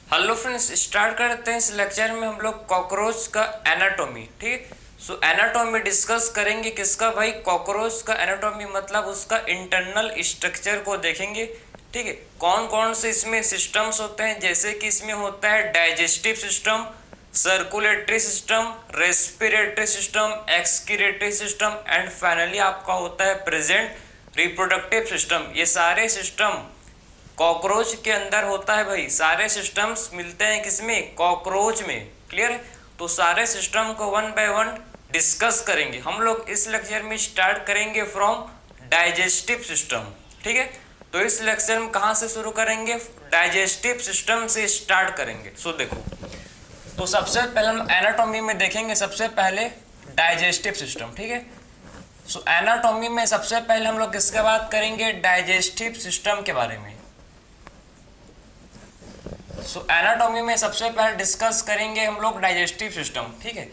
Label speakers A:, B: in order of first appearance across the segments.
A: Hello friends, start करते हैं। इस लेक्चर में हम लोग कॉकरोच का एनाटॉमी, ठीक है। सो एनाटॉमी डिस्कस करेंगे किसका भाई? कॉकरोच का एनाटॉमी, मतलब उसका इंटरनल स्ट्रक्चर को देखेंगे, ठीक है। कौन कौन से इसमें सिस्टम्स होते हैं, जैसे कि इसमें होता है digestive system, circulatory system, respiratory system, excretory system and finally आपका होता है प्रेजेंट रिप्रोडक्टिव सिस्टम। ये सारे सिस्टम कॉकरोच के अंदर होता है भाई। सारे सिस्टम्स मिलते हैं किसमें? कॉकरोच में। क्लियर है? तो सारे सिस्टम को वन बाय वन डिस्कस करेंगे हम लोग। इस लेक्चर में स्टार्ट करेंगे फ्रॉम डाइजेस्टिव सिस्टम, ठीक है। तो इस लेक्चर में कहाँ से शुरू करेंगे? डाइजेस्टिव सिस्टम से स्टार्ट करेंगे। सो देखो, तो सबसे पहले हम एनाटॉमी में देखेंगे सबसे पहले डाइजेस्टिव सिस्टम, ठीक है। सो एनाटॉमी में सबसे पहले हम लोग किसके बात करेंगे? डाइजेस्टिव सिस्टम के बारे में। सो एनाटॉमी में सबसे पहले डिस्कस करेंगे हम लोग डाइजेस्टिव सिस्टम, ठीक है।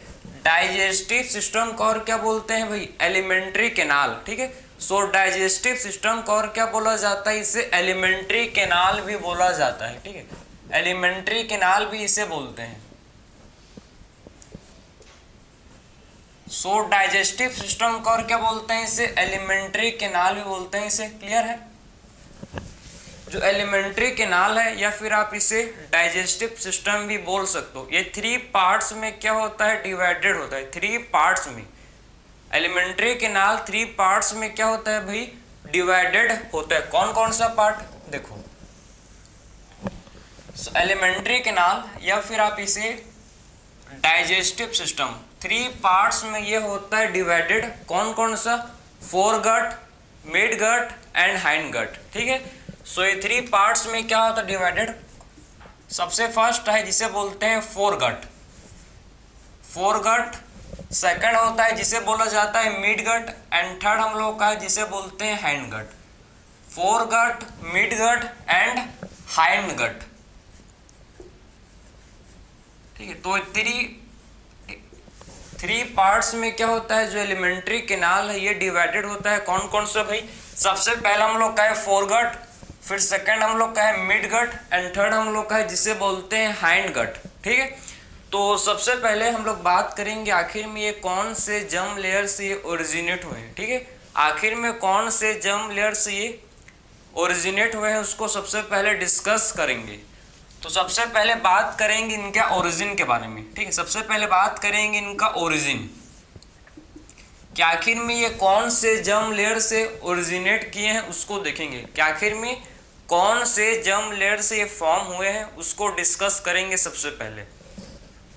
A: डाइजेस्टिव सिस्टम को और क्या बोलते हैं भाई? एलिमेंट्री कैनाल, ठीक है। सो डाइजेस्टिव सिस्टम को और क्या बोला जाता है? इसे एलिमेंट्री कैनाल भी बोला जाता है, ठीक है। एलिमेंट्री कैनाल भी इसे बोलते हैं। सो डाइजेस्टिव सिस्टम को और क्या बोलते हैं? इसे एलिमेंट्री कैनाल भी बोलते हैं इसे। क्लियर है? जो एलिमेंट्री कैनाल है या फिर आप इसे डाइजेस्टिव सिस्टम भी बोल सकते हो, ये 3 पार्ट्स में क्या होता है? डिवाइडेड होता है 3 पार्ट्स में। एलिमेंट्री कैनाल 3 पार्ट्स में क्या होता है भाई? डिवाइडेड होता है। कौन कौन सा पार्ट? देखो, एलिमेंट्री कैनाल या फिर आप इसे डाइजेस्टिव सिस्टम 3 पार्ट्स में ये होता है डिवाइडेड। कौन कौन सा? Foregut, mid gut and hind gut, ठीक है। सो ये 3 पार्ट्स में क्या होता है डिवाइडेड? सबसे फर्स्ट है जिसे बोलते हैं फोरगट। फोरगट सेकंड होता है जिसे बोला जाता है मिड गट एंड थर्ड हम लोग का है जिसे बोलते हैं hind gut. Foregut, mid gut and hind gut, ठीक है। तो 3 पार्ट्स में क्या होता है? जो एलिमेंट्री कैनाल है ये डिवाइडेड होता है। कौन कौन सा भाई? सबसे पहला हम लोग का है फोरगट, फिर सेकंड हम लोग का है मिड गट एंड थर्ड हम लोग का है जिसे बोलते हैं हाइंड गट, ठीक है। तो सबसे पहले हम लोग बात करेंगे आखिर में ये कौन से जर्म लेयर से ये ओरिजिनेट हुए हैं, ठीक है। आखिर में कौन से जर्म लेयर से ये ओरिजिनेट हुए हैं उसको सबसे पहले डिस्कस करेंगे। तो सबसे पहले बात करेंगे इनका ओरिजिन के बारे में, ठीक है। सबसे पहले बात करेंगे इनका ओरिजिन, कि आखिर में ये कौन से जर्म लेयर से ओरिजिनेट किए हैं उसको देखेंगे। कि आखिर में कौन से जर्म लेयर से ये फॉर्म हुए हैं उसको डिस्कस करेंगे सबसे पहले।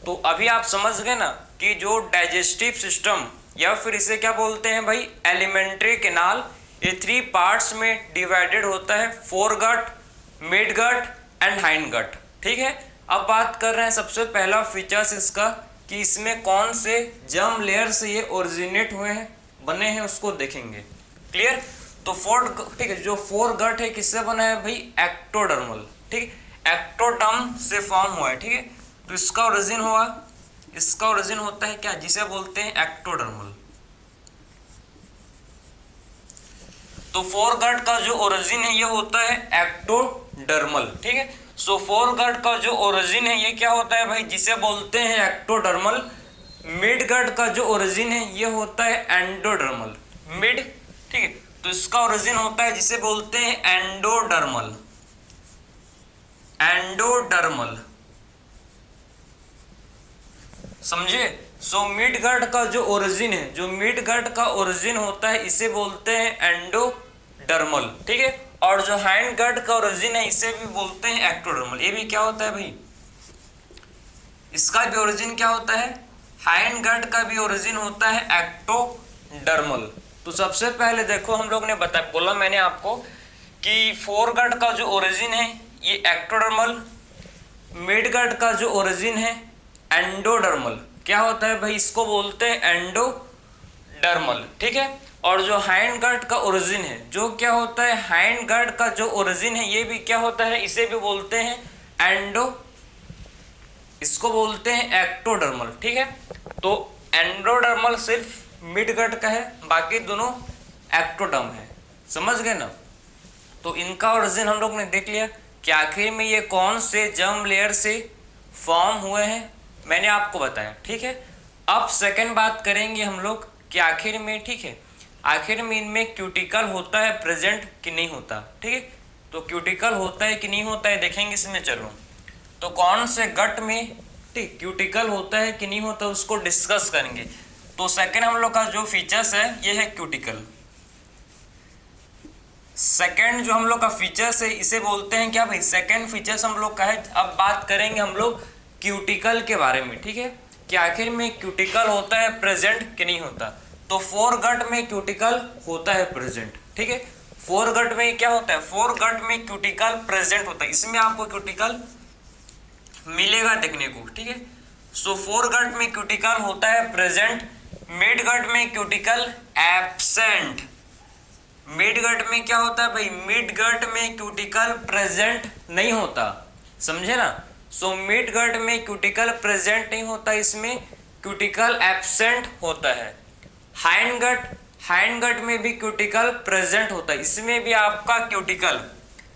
A: तो अभी आप समझ गए ना कि जो डाइजेस्टिव सिस्टम या फिर इसे क्या बोलते हैं भाई? एलिमेंट्री कैनाल, ये 3 पार्ट्स में डिवाइडेड होता है। Foregut, mid gut and hind gut, ठीक है। अब बात कर रहे हैं सबसे पहला फीचर्स इसका, कि इसमें कौन से जर्म लेयर से ये ओरिजिनेट हुए हैं, बने हैं, उसको देखेंगे। क्लियर? तो ठीक है, जो फोरगट है किससे बना है भाई? एक्टोडर्मल, ठीक है। एक्टोडर्म से फॉर्म हुआ है, ठीक है। तो इसका ओरिजिन हुआ, इसका ओरिजिन होता है क्या? जिसे बोलते हैं एक्टोडर्मल। तो फोरगट का जो ओरिजिन है ये होता है एक्टोडर्मल, ठीक है। सो फोरगट का जो ओरिजिन है ये क्या होता है भाई? जिसे बोलते हैं एक्टोडर्मल। मिड गट का जो ओरिजिन है ये होता है एंडोडर्मल। मिड, ठीक है। तो इसका ओरिजिन होता है जिसे बोलते हैं एंडोडर्मल। एंडोडर्मल, समझे? सो मिड गट का जो ओरिजिन है, जो मिड गट का ओरिजिन होता है इसे बोलते हैं एंडोडर्मल, ठीक है। और जो हाइंड गट का ओरिजिन है इसे भी बोलते हैं एक्टोडर्मल। ये भी क्या होता है भाई? इसका भी ओरिजिन क्या होता है? हाइंड गट का भी ओरिजिन होता है एक्टोडर्मल। तो सबसे पहले देखो, हम लोग ने बोला मैंने आपको कि फोरगट का जो ओरिजिन है ये एक्टोडर्मल, मिड गट का जो ओरिजिन है एंडोडर्मल। क्या होता है भाई? इसको बोलते हैं एंडोडर्मल, ठीक है। और जो हाइंड गट का ओरिजिन है, जो क्या होता है? हाइंड गट का जो ओरिजिन है ये भी क्या होता है? इसे भी बोलते हैं इसको बोलते हैं एक्टोडर्मल, ठीक है। तो एंडोडर्मल सिर्फ मिड गट का है, बाकी दोनों एक्टोडर्म है। समझ गए ना? तो इनका ओरिजिन हम लोग ने देख लिया कि आखिर में ये कौन से जर्म लेयर से फॉर्म हुए हैं, मैंने आपको बताया, ठीक है। अब सेकंड बात करेंगे हम लोग कि आखिर में, ठीक है, आखिर में इनमें क्यूटिकल होता है प्रेजेंट कि नहीं होता, ठीक है। तो क्यूटिकल होता है कि नहीं होता है देखेंगे इसमें। चलो, तो कौन से गट में, ठीक, क्यूटिकल होता है कि नहीं होता उसको डिस्कस करेंगे। तो सेकंड हम लोग का जो फीचर्स है ये है क्यूटिकल। सेकंड जो हम लोग का फीचर्स है इसे बोलते हैं क्या भाई, सेकंड फीचर्स हम लोग का है। अब बात करेंगे हम लोग क्यूटिकल के बारे में, ठीक है, कि आखिर में क्यूटिकल होता है प्रेजेंट कि नहीं होता। तो फोर गट में क्यूटिकल होता है प्रेजेंट, ठीक है। फोर गट में क्या होता है, फोर गट में क्यूटिकल प्रेजेंट होता है, इसमें आपको क्यूटिकल मिलेगा देखने को, ठीक है। सो फोर गट में क्यूटिकल होता है प्रेजेंट, मिड गट में क्यूटिकल एब्सेंट। मिड गट में क्या होता है भाई, मिड गट में क्यूटिकल प्रेजेंट नहीं होता, समझे ना। सो मिड गट में क्यूटिकल प्रेजेंट नहीं होता, इसमें क्यूटिकल एब्सेंट होता है। हाइंड गट में भी क्यूटिकल प्रेजेंट होता है, इसमें भी आपका क्यूटिकल,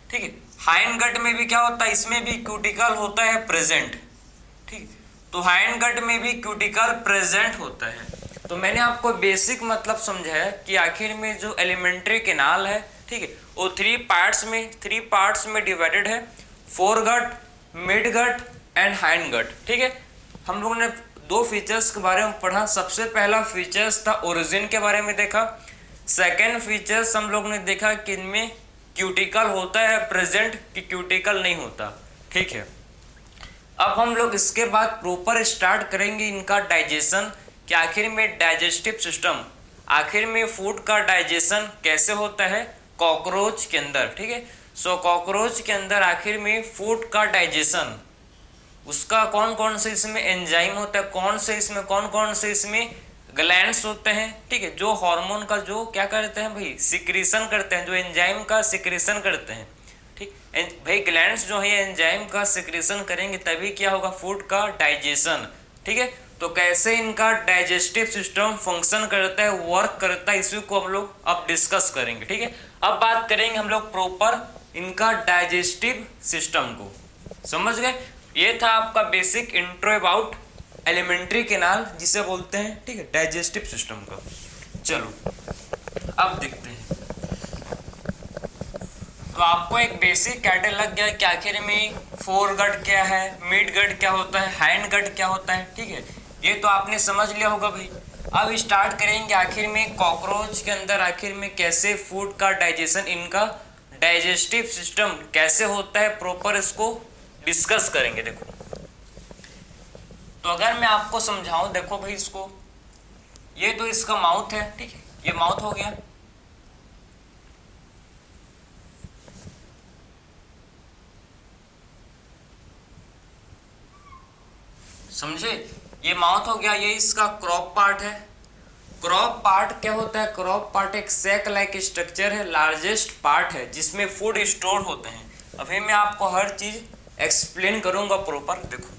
A: ठीक है। हाइंड गट में भी क्या होता है, इसमें भी क्यूटिकल होता है प्रेजेंट, ठीक। तो हाइंड गट में भी क्यूटिकल प्रेजेंट होता है। तो मैंने आपको बेसिक मतलब समझाया कि आखिर में जो एलिमेंट्री कैनाल है, ठीक है, वो थ्री पार्ट्स में डिवाइडेड है, foregut, mid gut and hind gut, ठीक है। हम लोगों ने दो फीचर्स के बारे में पढ़ा। सबसे पहला फीचर्स था ओरिजिन के बारे में देखा। सेकेंड फीचर्स हम लोग ने देखा कि इनमें क्यूटिकल होता है प्रेजेंट कि क्यूटिकल नहीं होता, ठीक है। अब हम लोग इसके बाद प्रॉपर स्टार्ट करेंगे इनका डाइजेशन, कि आखिर में डाइजेस्टिव सिस्टम, आखिर में फूड का डाइजेशन कैसे होता है कॉकरोच के अंदर, ठीक है। सो कॉकरोच के अंदर आखिर में फूड का डाइजेशन, उसका कौन कौन से इसमें एंजाइम होता है, कौन कौन से इसमें ग्लैंड्स होते हैं, ठीक है, जो हार्मोन का जो क्या करते हैं भाई, सिक्रीशन करते हैं, जो एंजाइम का सिक्रीशन करते हैं, ठीक भाई। ग्लैंड्स जो है एंजाइम का सिक्रीशन करेंगे तभी क्या होगा, फूड का डाइजेशन, ठीक है। तो कैसे इनका डाइजेस्टिव सिस्टम फंक्शन करता है, वर्क करता है, इसी को हम लोग अब डिस्कस करेंगे, ठीक है। अब बात करेंगे हम लोग प्रॉपर इनका डाइजेस्टिव सिस्टम को, समझ गए। ये था आपका basic intro about alimentary canal, जिसे बोलते हैं, ठीक है, डाइजेस्टिव सिस्टम का। चलो अब देखते हैं। तो आपको एक बेसिक आइडिया लग गया कि आखिर में फोर गट क्या है, मिड गट क्या होता है, हाइंड गट क्या होता है, ठीक है, ये तो आपने समझ लिया होगा भाई। अब स्टार्ट करेंगे आखिर में कॉकरोच के अंदर आखिर में कैसे फूड का डाइजेशन, इनका डाइजेस्टिव सिस्टम कैसे होता है, प्रॉपर इसको डिस्कस करेंगे। देखो, तो अगर मैं आपको समझाऊं, देखो भाई, इसको, ये तो इसका माउथ है, ठीक है, ये माउथ हो गया, समझे, ये माउथ हो गया, ये इसका क्रॉप पार्ट है। क्रॉप पार्ट क्या होता है, क्रॉप पार्ट एक सैक लाइक स्ट्रक्चर है, लार्जेस्ट पार्ट है जिसमें फूड स्टोर होते हैं। अभी मैं आपको हर चीज एक्सप्लेन करूंगा प्रॉपर। देखो,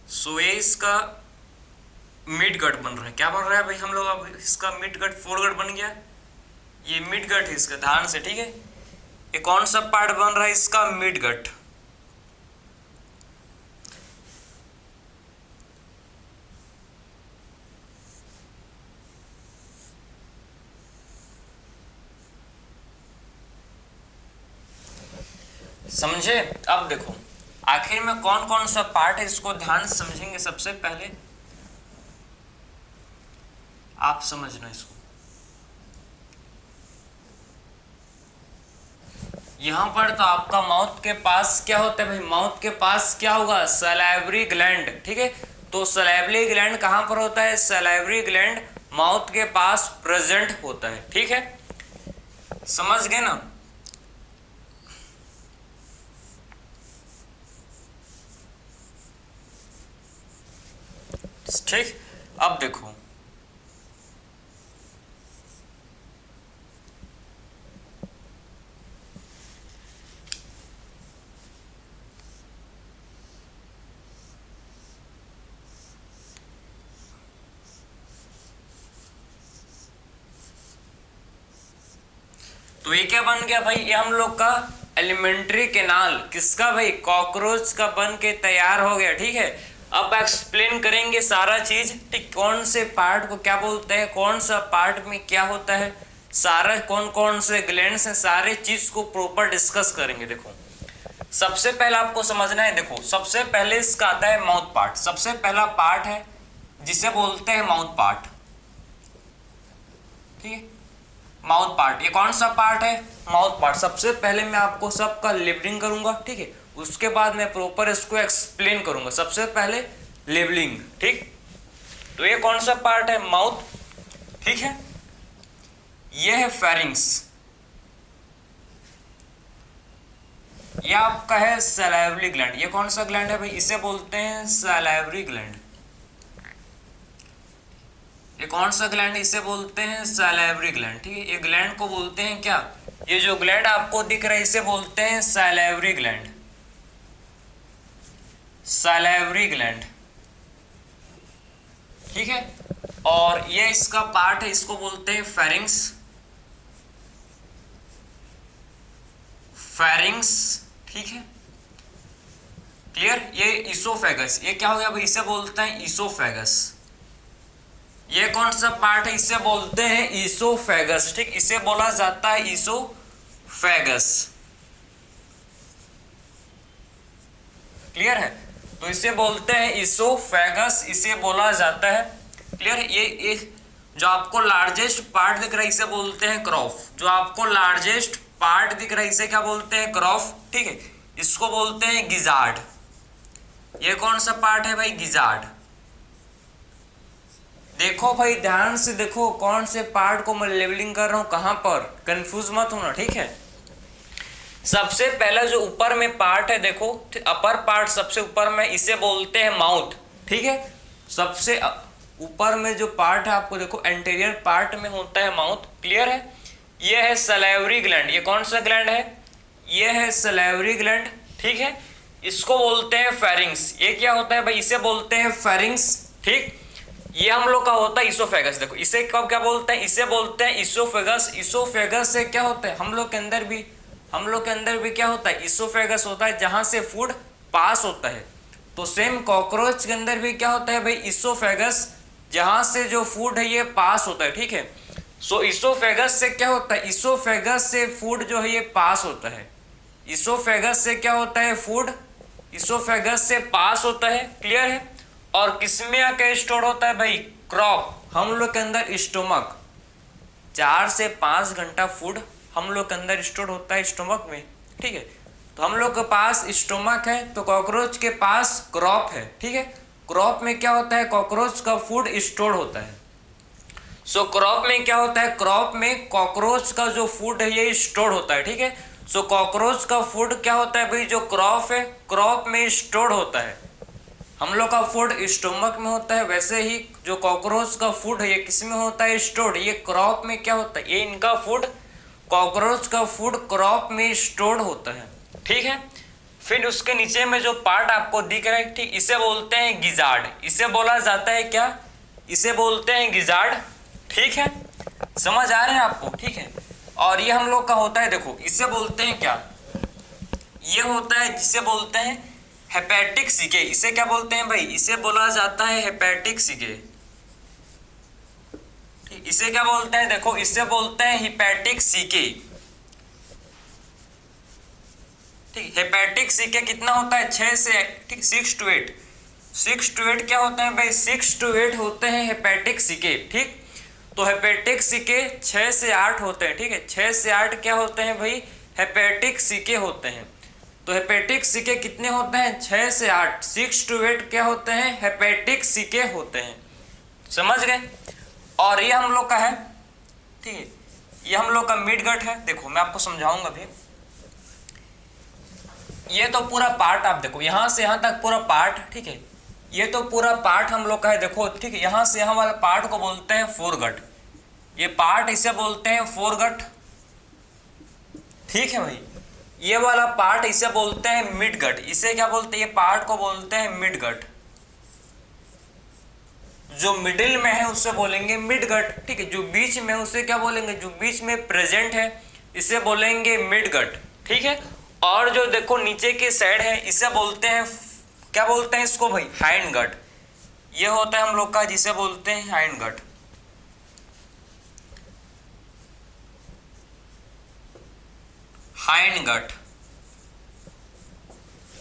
A: सो ये इसका मिड गट बन रहा है, क्या बन रहा है भाई हम लोग, अब इसका मिड गट फोर गट बन गया, ये मिड गट है इसका, ध्यान से, ठीक है। ये कौन सा पार्ट बन रहा है इसका, मिड गट। समझे। अब देखो आखिर में कौन कौन सा पार्ट है, इसको ध्यान से समझेंगे। सबसे पहले आप समझना इसको, यहां पर तो आपका माउथ के पास क्या होता है भाई, माउथ के पास क्या होगा, सलाइवरी ग्लैंड, ठीक है। तो सलाइवरी ग्लैंड कहां पर होता है, सलाइवरी ग्लैंड माउथ के पास प्रेजेंट होता है, ठीक है, समझ गए ना। ठीक, अब देखो, तो ये क्या बन गया भाई, ये हम लोग का एलिमेंट्री कैनाल किसका भाई, कॉकरोच का बन के तैयार हो गया। ठीक है, अब एक्सप्लेन करेंगे सारा चीज, ठीक, कौन से पार्ट को क्या बोलते हैं, कौन सा पार्ट में क्या होता है, सारा कौन कौन से ग्लैंड्स हैं, सारे चीज को प्रॉपर डिस्कस करेंगे। देखो सबसे पहला आपको समझना है, देखो सबसे पहले इसका आता है माउथ पार्ट। सबसे पहला पार्ट है जिसे बोलते हैं माउथ पार्ट। ठीक है, माउथ पार्ट, ये कौन सा पार्ट है, माउथ पार्ट। सबसे पहले मैं आपको सबका लेबलिंग करूंगा, ठीक है, उसके बाद मैं प्रॉपर इसको एक्सप्लेन करूंगा। सबसे पहले लेबलिंग, ठीक। तो ये कौन सा पार्ट है, माउथ, ठीक है। ये है फेरिंग्स, ये आपका है सैलाइवरी ग्लैंड। ये कौन सा ग्लैंड है भाई, इसे बोलते हैं सैलाइवरी ग्लैंड। ये कौन सा ग्लैंड, इसे बोलते हैं सैलाइवरी ग्लैंड। ठीक है, ये ग्लैंड को बोलते हैं क्या, ये जो ग्लैंड आपको दिख रहा है इसे बोलते हैं सैलाइवरी ग्लैंड, सैलाइवरी ग्लैंड। ठीक है, और ये इसका पार्ट है, इसको बोलते हैं फेरिंग्स, फेरिंग्स। ठीक है, क्लियर। ये इसोफेगस, ये क्या हो गया भाई, इसे बोलते हैं इसोफेगस। ये कौन सा पार्ट है, इसे बोलते हैं इसोफेगस। ठीक, इसे बोला जाता है इसोफेगस। क्लियर है, तो इसे बोलते हैं इसोफेगस, इसे बोला जाता है। क्लियर है, ये जो आपको लार्जेस्ट पार्ट दिख रहा है इसे बोलते हैं क्रॉफ। जो आपको लार्जेस्ट पार्ट दिख रहा है इसे क्या बोलते हैं, क्रॉफ। ठीक है, इसको बोलते हैं गिजार्ड। ये कौन सा पार्ट है भाई, गिजार्ड। देखो भाई ध्यान से देखो, कौन से पार्ट को मैं लेबलिंग कर रहा हूं, कहां पर, कंफ्यूज मत होना। ठीक है, सबसे पहला जो ऊपर में पार्ट है, देखो अपर पार्ट सबसे ऊपर में, इसे बोलते हैं माउथ। ठीक है, सबसे ऊपर में जो पार्ट है आपको देखो एंटीरियर पार्ट में होता है माउथ। क्लियर है, ये है सैलाइवरी ग्लैंड। ये कौन सा ग्लैंड है, ये है सैलाइवरी ग्लैंड। ठीक है, इसको बोलते हैं फेरिंग्स। ये क्या होता है भाई, इसे बोलते हैं फेरिंग्स। ठीक, ये हम लोग का होता है इसोफेगस। देखो इसे कब क्या बोलते हैं, इसे बोलते हैं इसोफेगस। इसोफेगस से क्या होता है, हम लोग के अंदर भी क्या होता है, इसोफेगस होता है, जहां से फूड पास होता है। तो सेम कॉकरोच के अंदर भी क्या होता है भाई, इसोफेगस, जहां से जो फूड है ये पास होता है। ठीक है, सो इसोफेगस से क्या होता है, इसोफेगस से फूड जो है ये पास होता है। इसोफेगस से क्या होता है, फूड इसोफेगस से पास होता है। क्लियर है, और किसमें आके स्टोर होता है भाई, क्रॉप। हम लोग के अंदर स्टोमक 4 से 5 घंटा फूड हम लोग के अंदर स्टोर होता है स्टोमक में। ठीक है, तो हम लोग के पास स्टोमक है, तो कॉकरोच के पास क्रॉप है। ठीक है, क्रॉप में क्या होता है, कॉकरोच का फूड स्टोर होता है। सो क्रॉप में क्या होता है, क्रॉप में कॉकरोच का जो फूड है ये स्टोर होता है। ठीक है, सो कॉकरोच का फूड क्या होता है भाई, जो क्रॉप है, क्रॉप में स्टोर होता है। हम लोग का फूड स्टोमक में होता है, वैसे ही जो कॉकरोच का फूड है ये किस में होता है, स्टोर्ड। ये क्रॉप में क्या होता है, ये इनका फूड, कॉकरोच का फूड क्रॉप में स्टोर्ड होता है। ठीक है, फिर उसके नीचे में जो पार्ट आपको दिख रहा है, ठीक, इसे बोलते हैं गिजार्ड। इसे बोला जाता है क्या, इसे बोलते हैं गिजार्ड। ठीक है, समझ आ रहे हैं आपको। ठीक है, और ये हम लोग का होता है, देखो इसे बोलते हैं क्या, ये होता है जिसे बोलते हैं हेपेटिक सीके। इसे क्या बोलते हैं भाई, इसे बोला जाता है हेपेटिक सीके। इसे क्या बोलते हैं, देखो इसे बोलते हैं हेपेटिक सीके। ठीक, हेपेटिक सीके कितना होता है, 6 से, ठीक, 6 to 8, 6 to 8 क्या होते हैं भाई, 6 to 8 होते हैं हेपेटिक सीके। ठीक, तो हेपेटिक सीके 6 से 8 होते हैं। ठीक है, 6 से 8 क्या होते हैं भाई, हेपेटिक सीके होते हैं। तो हेपेटिक सीके कितने होते हैं, 6 से 8, 6 to 8 क्या होते हैं, हेपेटिक सीके होते हैं। समझ गए, और ये हम लोग का है, ठीक है, ये हम लोग का मिड गट है। देखो मैं आपको समझाऊंगा भी, ये तो पूरा पार्ट आप देखो, यहां से यहां तक पूरा पार्ट। ठीक है, ये तो पूरा पार्ट हम लोग का है, देखो। ठीक है, यहां से यहां वाला पार्ट को बोलते हैं फोरगट। ये पार्ट इसे बोलते हैं फोरगट। ठीक है भाई, ये वाला पार्ट इसे बोलते हैं मिड गट। इसे क्या बोलते हैं, ये पार्ट को बोलते हैं मिड गट। जो मिडिल में है उसे बोलेंगे मिड गट। ठीक है, जो बीच में उसे क्या बोलेंगे, जो बीच में प्रेजेंट है इसे बोलेंगे मिड गट, ठीक है। और जो देखो नीचे की साइड है इसे बोलते हैं, क्या बोलते हैं इसको भाई, हाइंड गट। ये होता है हम लोग का जिसे बोलते हैं हाइंड गट। हाइंड गट,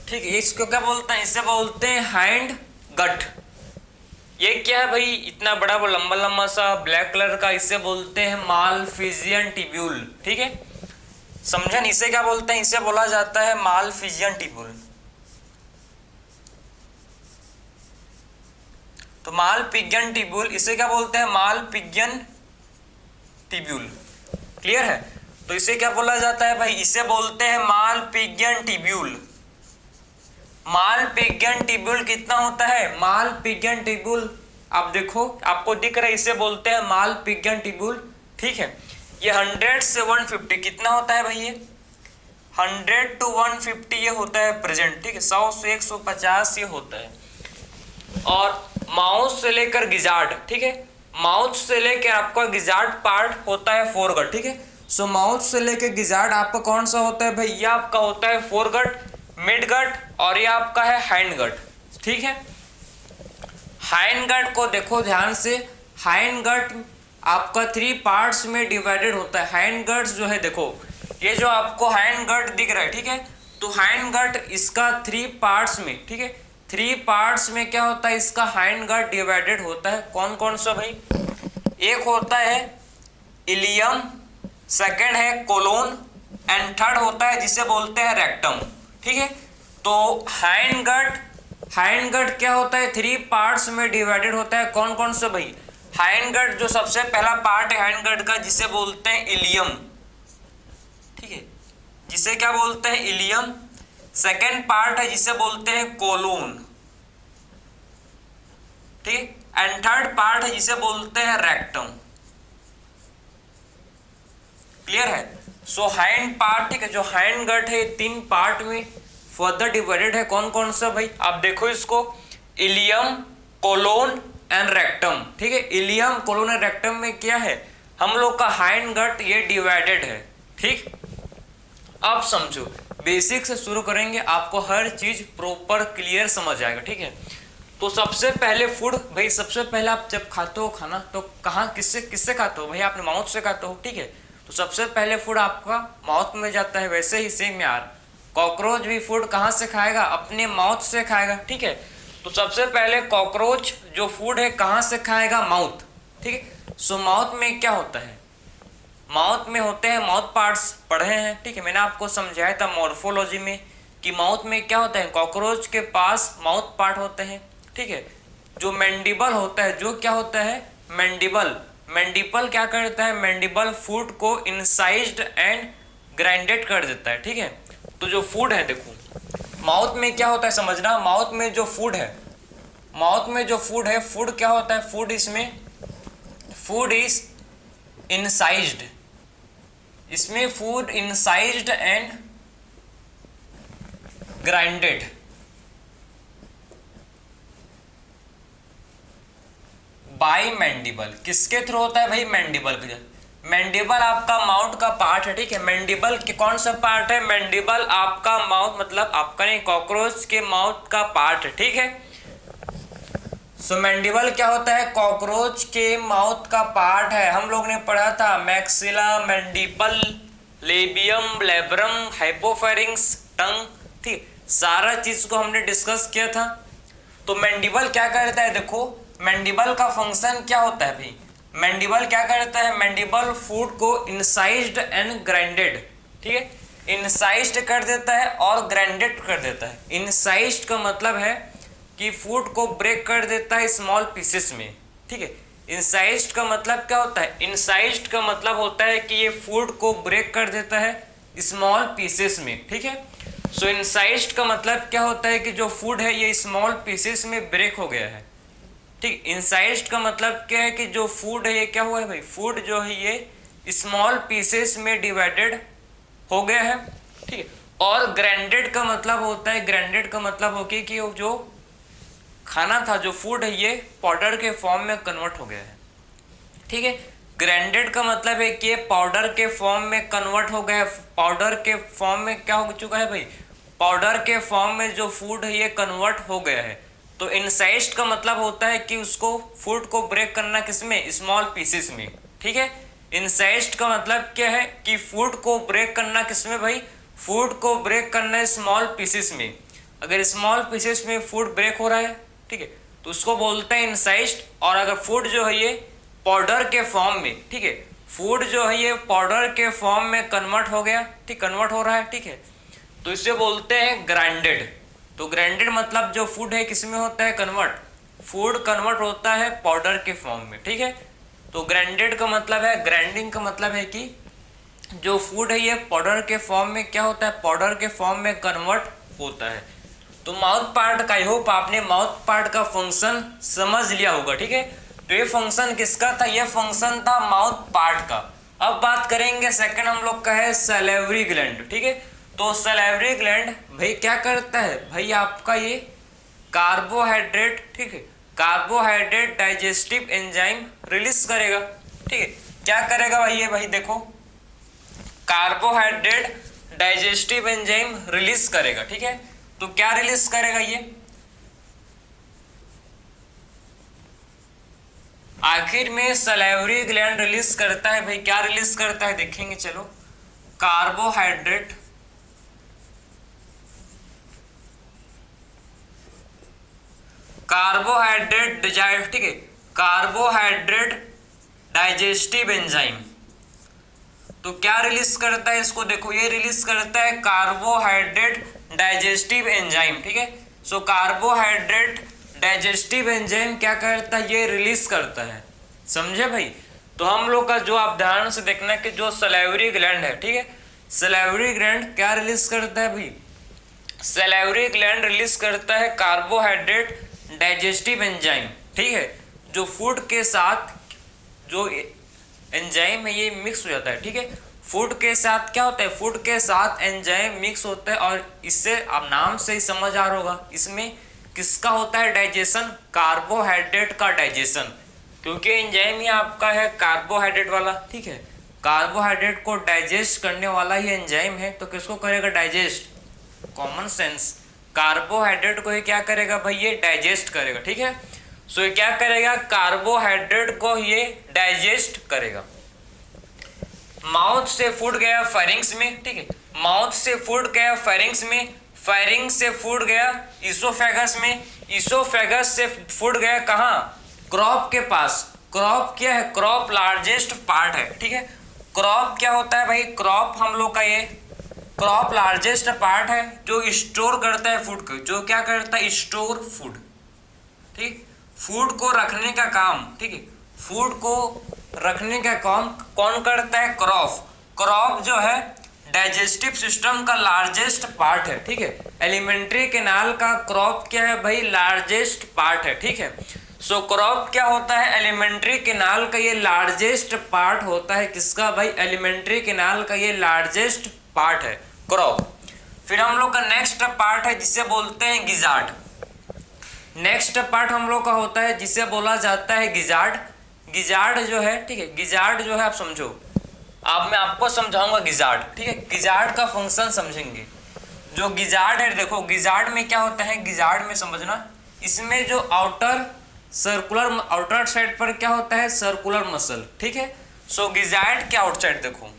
A: ठीक है। इसको क्या बोलते हैं, इसे बोलते हैं हाइंड गट। ये क्या है भाई, इतना बड़ा वो लंबा लंबा सा ब्लैक कलर का, इसे बोलते हैं मालफिजियन टिब्यूल, ठीक है। समझन, इसे क्या बोलते हैं, इसे बोला जाता है मालफिजियन टिब्यूल। तो मालपिजियन टिब्यूल, इसे क्या बोलते हैं, मालपिजियन टिब्यूल। क्लियर है। तो इसे क्या बोला जाता है भाई, इसे बोलते हैं मालपिजियन टिब्यूल। मालपिजियन टिब्यूल कितना होता है, मालपिजियन टिब्यूल आप देखो, आपको दिख रहा है, इसे बोलते हैं मालपिजियन टिब्यूल, ठीक है। ये 100 से 150 कितना होता है भाई, ये 100 to 150 ये होता है प्रेजेंट, ठीक है। 100 से 150 ये होता है। और माउथ से लेकर गिजार्ड, ठीक है, माउथ से लेकर आपका गिजार्ड पार्ट होता है फोरगट, ठीक है। सो माउथ से लेकर गिजार्ड आपका कौन सा होता है भाई, ये आपका होता है फोरगट, मिड गट, और ये आपका है हाइंड गट, ठीक है। हाइंड गट को देखो ध्यान से, हाइंड गट आपका 3 पार्ट्स में डिवाइडेड होता है। हाइंड गट जो है देखो, ये जो आपको हाइंड गट दिख रहा है, ठीक है, तो हाइंड गट इसका 3 पार्ट्स में, ठीक है, 3 पार्ट्स में क्या होता है, इसका हाइंड गट डिवाइडेड होता है। कौन कौन सा भाई, एक होता है इलियम, सेकंड है कोलोन, एंड थर्ड होता है जिसे बोलते हैं रेक्टम, ठीक है। तो हाइंड गट क्या होता है, 3 पार्ट्स में डिवाइडेड होता है। कौन कौन सा भाई, हाइंड गट जो सबसे पहला पार्ट है हाइंड गट का, जिसे बोलते हैं इलियम, ठीक है, जिसे क्या बोलते हैं इलियम। सेकेंड पार्ट है जिसे बोलते हैं कोलोन, ठीक, एंड थर्ड पार्ट है जिसे बोलते हैं रेक्टम। क्लियर है। सो हाइंड पार्ट, ठीक है, जो हाइंड गट है 3 पार्ट में फर्दर डिवाइडेड है। कौन कौन सा भाई, आप देखो इसको, इलियम, कोलोन एंड रेक्टम, ठीक है। इलियम, कोलोन एंड रेक्टम में क्या है, हम लोग का हाइंड गट ये डिवाइडेड है, ठीक। अब समझो, बेसिक से शुरू करेंगे, आपको हर चीज प्रॉपर क्लियर समझ आएगा, ठीक है। तो सबसे पहले फूड भाई, सबसे पहले आप जब खाते हो खाना, तो कहाँ किससे खाते हो भाई, आपने माउथ से खाते हो, ठीक है। तो सबसे पहले फूड आपका माउथ में जाता है। वैसे ही सेम यार, कॉकरोच भी फूड कहाँ से खाएगा, अपने माउथ से खाएगा, ठीक है। तो सबसे पहले कॉकरोच जो फूड है कहाँ से खाएगा, माउथ, ठीक है। सो माउथ में क्या होता है, माउथ में होते हैं माउथ पार्ट्स, पढ़े हैं, ठीक है। मैंने आपको समझाया था मॉर्फोलॉजी में कि माउथ में क्या होता है, कॉकरोच के पास माउथ पार्ट होते हैं, ठीक है। जो मैंडिबल होता है, जो क्या होता है, मैंडिबल क्या करता है, मैंडिबल फूड को इंसाइज्ड एंड ग्राइंडेड कर देता है, ठीक है। तो जो फूड है देखो, माउथ में क्या होता है समझना, माउथ में जो फूड है, फूड क्या होता है, फूड इसमें, फूड इज इंसाइज्ड, इसमें food incised and grinded by mandible. किसके थ्रू होता है भाई, मैंडिबल के। मैंडिबल आपका माउथ का पार्ट है, ठीक है। मैंडिबल के कौन सा पार्ट है, मैंडिबल आपका माउथ, मतलब आपका नहीं, कॉकरोच के माउथ का पार्ट है, ठीक है। सो मैंडिबल क्या होता है, कॉकरोच के माउथ का पार्ट है। हम लोग ने पढ़ा था maxilla, mandible, labium, labrum, hypopharynx, tongue, ठीक, सारा चीज को हमने डिस्कस किया था। तो मैंडिबल क्या करता है, देखो मैंडिबल का फंक्शन क्या होता है भाई, मैंडिबल क्या करता है, मैंडिबल फूड को इंसाइज्ड एंड ग्राइंडेड, ठीक है, इंसाइज्ड कर देता है और ग्राइंडेड कर देता है। इंसाइज्ड का मतलब है कि फूड को ब्रेक कर देता है स्मॉल पीसेस में, ठीक है। इंसाइज्ड का मतलब क्या होता है, इंसाइज्ड का मतलब होता है कि ये फूड को ब्रेक कर देता है स्मॉल पीसेस में, ठीक है। सो इंसाइज्ड का मतलब क्या होता है कि जो फूड है ये स्मॉल पीसेस में ब्रेक हो गया है, ठीक। इंसाइज्ड का मतलब क्या है कि जो फूड है ये क्या हुआ है भाई, फूड जो है ये स्मॉल पीसेस में डिवाइडेड हो गया है, ठीक है। और ग्राइंडेड का मतलब होता है, ग्राइंडेड का मतलब हो कि जो खाना था, जो फूड है ये पाउडर के फॉर्म में कन्वर्ट हो गया है, ठीक है। ग्राइंडेड का मतलब है कि पाउडर के फॉर्म में कन्वर्ट हो गया, पाउडर के फॉर्म में क्या हो चुका है भाई, पाउडर के फॉर्म में जो फूड है ये कन्वर्ट हो गया है। तो इंसाइज्ड का मतलब होता है कि उसको फूड को ब्रेक करना किसमें, स्मॉल पीसेस में, ठीक है। इंसाइज्ड का मतलब क्या है कि फूड को ब्रेक करना किसमें भाई, फूड को ब्रेक करना है स्मॉल पीसेस में। अगर स्मॉल पीसेस में फूड ब्रेक हो रहा है, ठीक है, तो उसको बोलते हैं इंसाइज्ड। और अगर फूड जो है ये पाउडर के फॉर्म में, ठीक है, फूड जो है ये पाउडर के फॉर्म में कन्वर्ट हो गया, ठीक, कन्वर्ट हो रहा है, ठीक है, तो इसे बोलते हैं ग्राइंडेड। तो ग्राइंडेड मतलब जो फूड है किसमें होता है कन्वर्ट, फूड कन्वर्ट होता है पाउडर के फॉर्म में, ठीक है। तो ग्राइंडेड का मतलब है, ग्राइंडिंग का मतलब है कि जो फूड है ये पाउडर के फॉर्म में क्या होता है, पाउडर के फॉर्म में कन्वर्ट होता है। तो माउथ पार्ट का, आई होप आपने माउथ पार्ट का फंक्शन समझ लिया होगा, ठीक है। तो ये फंक्शन किसका था, ये फंक्शन था माउथ पार्ट का। अब बात करेंगे सेकंड हम लोग का है सैलिवरी ग्लैंड, ठीक है। तो सैलिवरी ग्लैंड भाई क्या करता है भाई, आपका ये कार्बोहाइड्रेट, ठीक है, कार्बोहाइड्रेट डाइजेस्टिव एंजाइम रिलीज करेगा, ठीक है। क्या करेगा भाई ये, भाई देखो, कार्बोहाइड्रेट डाइजेस्टिव एंजाइम रिलीज करेगा, ठीक है। तो क्या रिलीज करेगा ये, आखिर में सैलिवरी ग्लैंड रिलीज करता है भाई, क्या रिलीज करता है देखेंगे, चलो, कार्बोहाइड्रेट, कार्बोहाइड्रेट, ठीक है, कार्बोहाइड्रेट डाइजेस्टिव एंजाइम। तो क्या रिलीज करता है इसको, देखो ये रिलीज करता है कार्बोहाइड्रेट डाइजेस्टिव एंजाइम, ठीक है। सो कार्बोहाइड्रेट डाइजेस्टिव एंजाइम क्या करता है, ये रिलीज करता है, समझे भाई। तो हम लोग का जो आप ध्यान से देखना कि जो सैलिवरी ग्लैंड है, ठीक है, सैलिवरी ग्लैंड क्या रिलीज करता है भाई, सैलिवरी ग्लैंड रिलीज करता है कार्बोहाइड्रेट डाइजेस्टिव एंजाइम, ठीक है। जो फूड के साथ जो एंजाइम है ये मिक्स हो जाता है, ठीक है। फूड के साथ क्या होता है, फूड के साथ एंजाइम मिक्स होता है, और इससे आप नाम से ही समझ आ रहा होगा इसमें किसका होता है डाइजेशन, कार्बोहाइड्रेट का डाइजेशन, क्योंकि एंजाइम ही आपका है कार्बोहाइड्रेट वाला, ठीक है। कार्बोहाइड्रेट को डाइजेस्ट करने वाला ही एंजाइम है, तो किसको करेगा डाइजेस्ट, कॉमन सेंस, कार्बोहाइड्रेट को ही क्या करेगा भाई, ये डाइजेस्ट करेगा, ठीक है। सो ये क्या करेगा, कार्बोहाइड्रेट को ये डाइजेस्ट करेगा। माउथ से फूड गया फेरिंग्स में, ठीक है, माउथ से फूड गया फेरिंग्स में, फेरिंग्स से फूड गया इसोफेगस में, इसोफेगस से फूड गया कहाँ, क्रॉप के पास। क्रॉप क्या है, क्रॉप लार्जेस्ट पार्ट है, ठीक है। क्रॉप क्या होता है भाई, क्रॉप हम लोग का ये क्रॉप लार्जेस्ट पार्ट है जो स्टोर करता है फूड को, जो क्या करता है, स्टोर फूड, ठीक, फूड को रखने का काम, ठीक है, फूड को रखने का काम कौन करता है, क्रॉप। क्रॉप जो है डाइजेस्टिव सिस्टम का लार्जेस्ट पार्ट है, ठीक है। एलिमेंट्री कैनाल का क्रॉप क्या है भाई, लार्जेस्ट पार्ट है, ठीक है। सो क्रॉप क्या होता है, एलिमेंट्री कैनाल का ये लार्जेस्ट पार्ट होता है, किसका भाई, एलिमेंट्री कैनाल का ये लार्जेस्ट पार्ट है क्रॉप। फिर हम लोग का नेक्स्ट पार्ट है जिसे बोलते हैं गिजार्ड। नेक्स्ट पार्ट हम लोग का होता है जिसे बोला जाता है गिजार्ड। गिजार्ड जो है, ठीक है, गिजार्ड जो है आप समझो, अब मैं आपको समझाऊंगा गिजार्ड, ठीक है। गिजार्ड का फंक्शन समझेंगे। जो गिजार्ड है, देखो गिजार्ड में क्या होता है, गिजार्ड में समझना, इसमें जो आउटर सर्कुलर, आउटर साइड पर क्या होता है, सर्कुलर मसल, ठीक है। सो गिजार्ड के आउटसाइड देखो,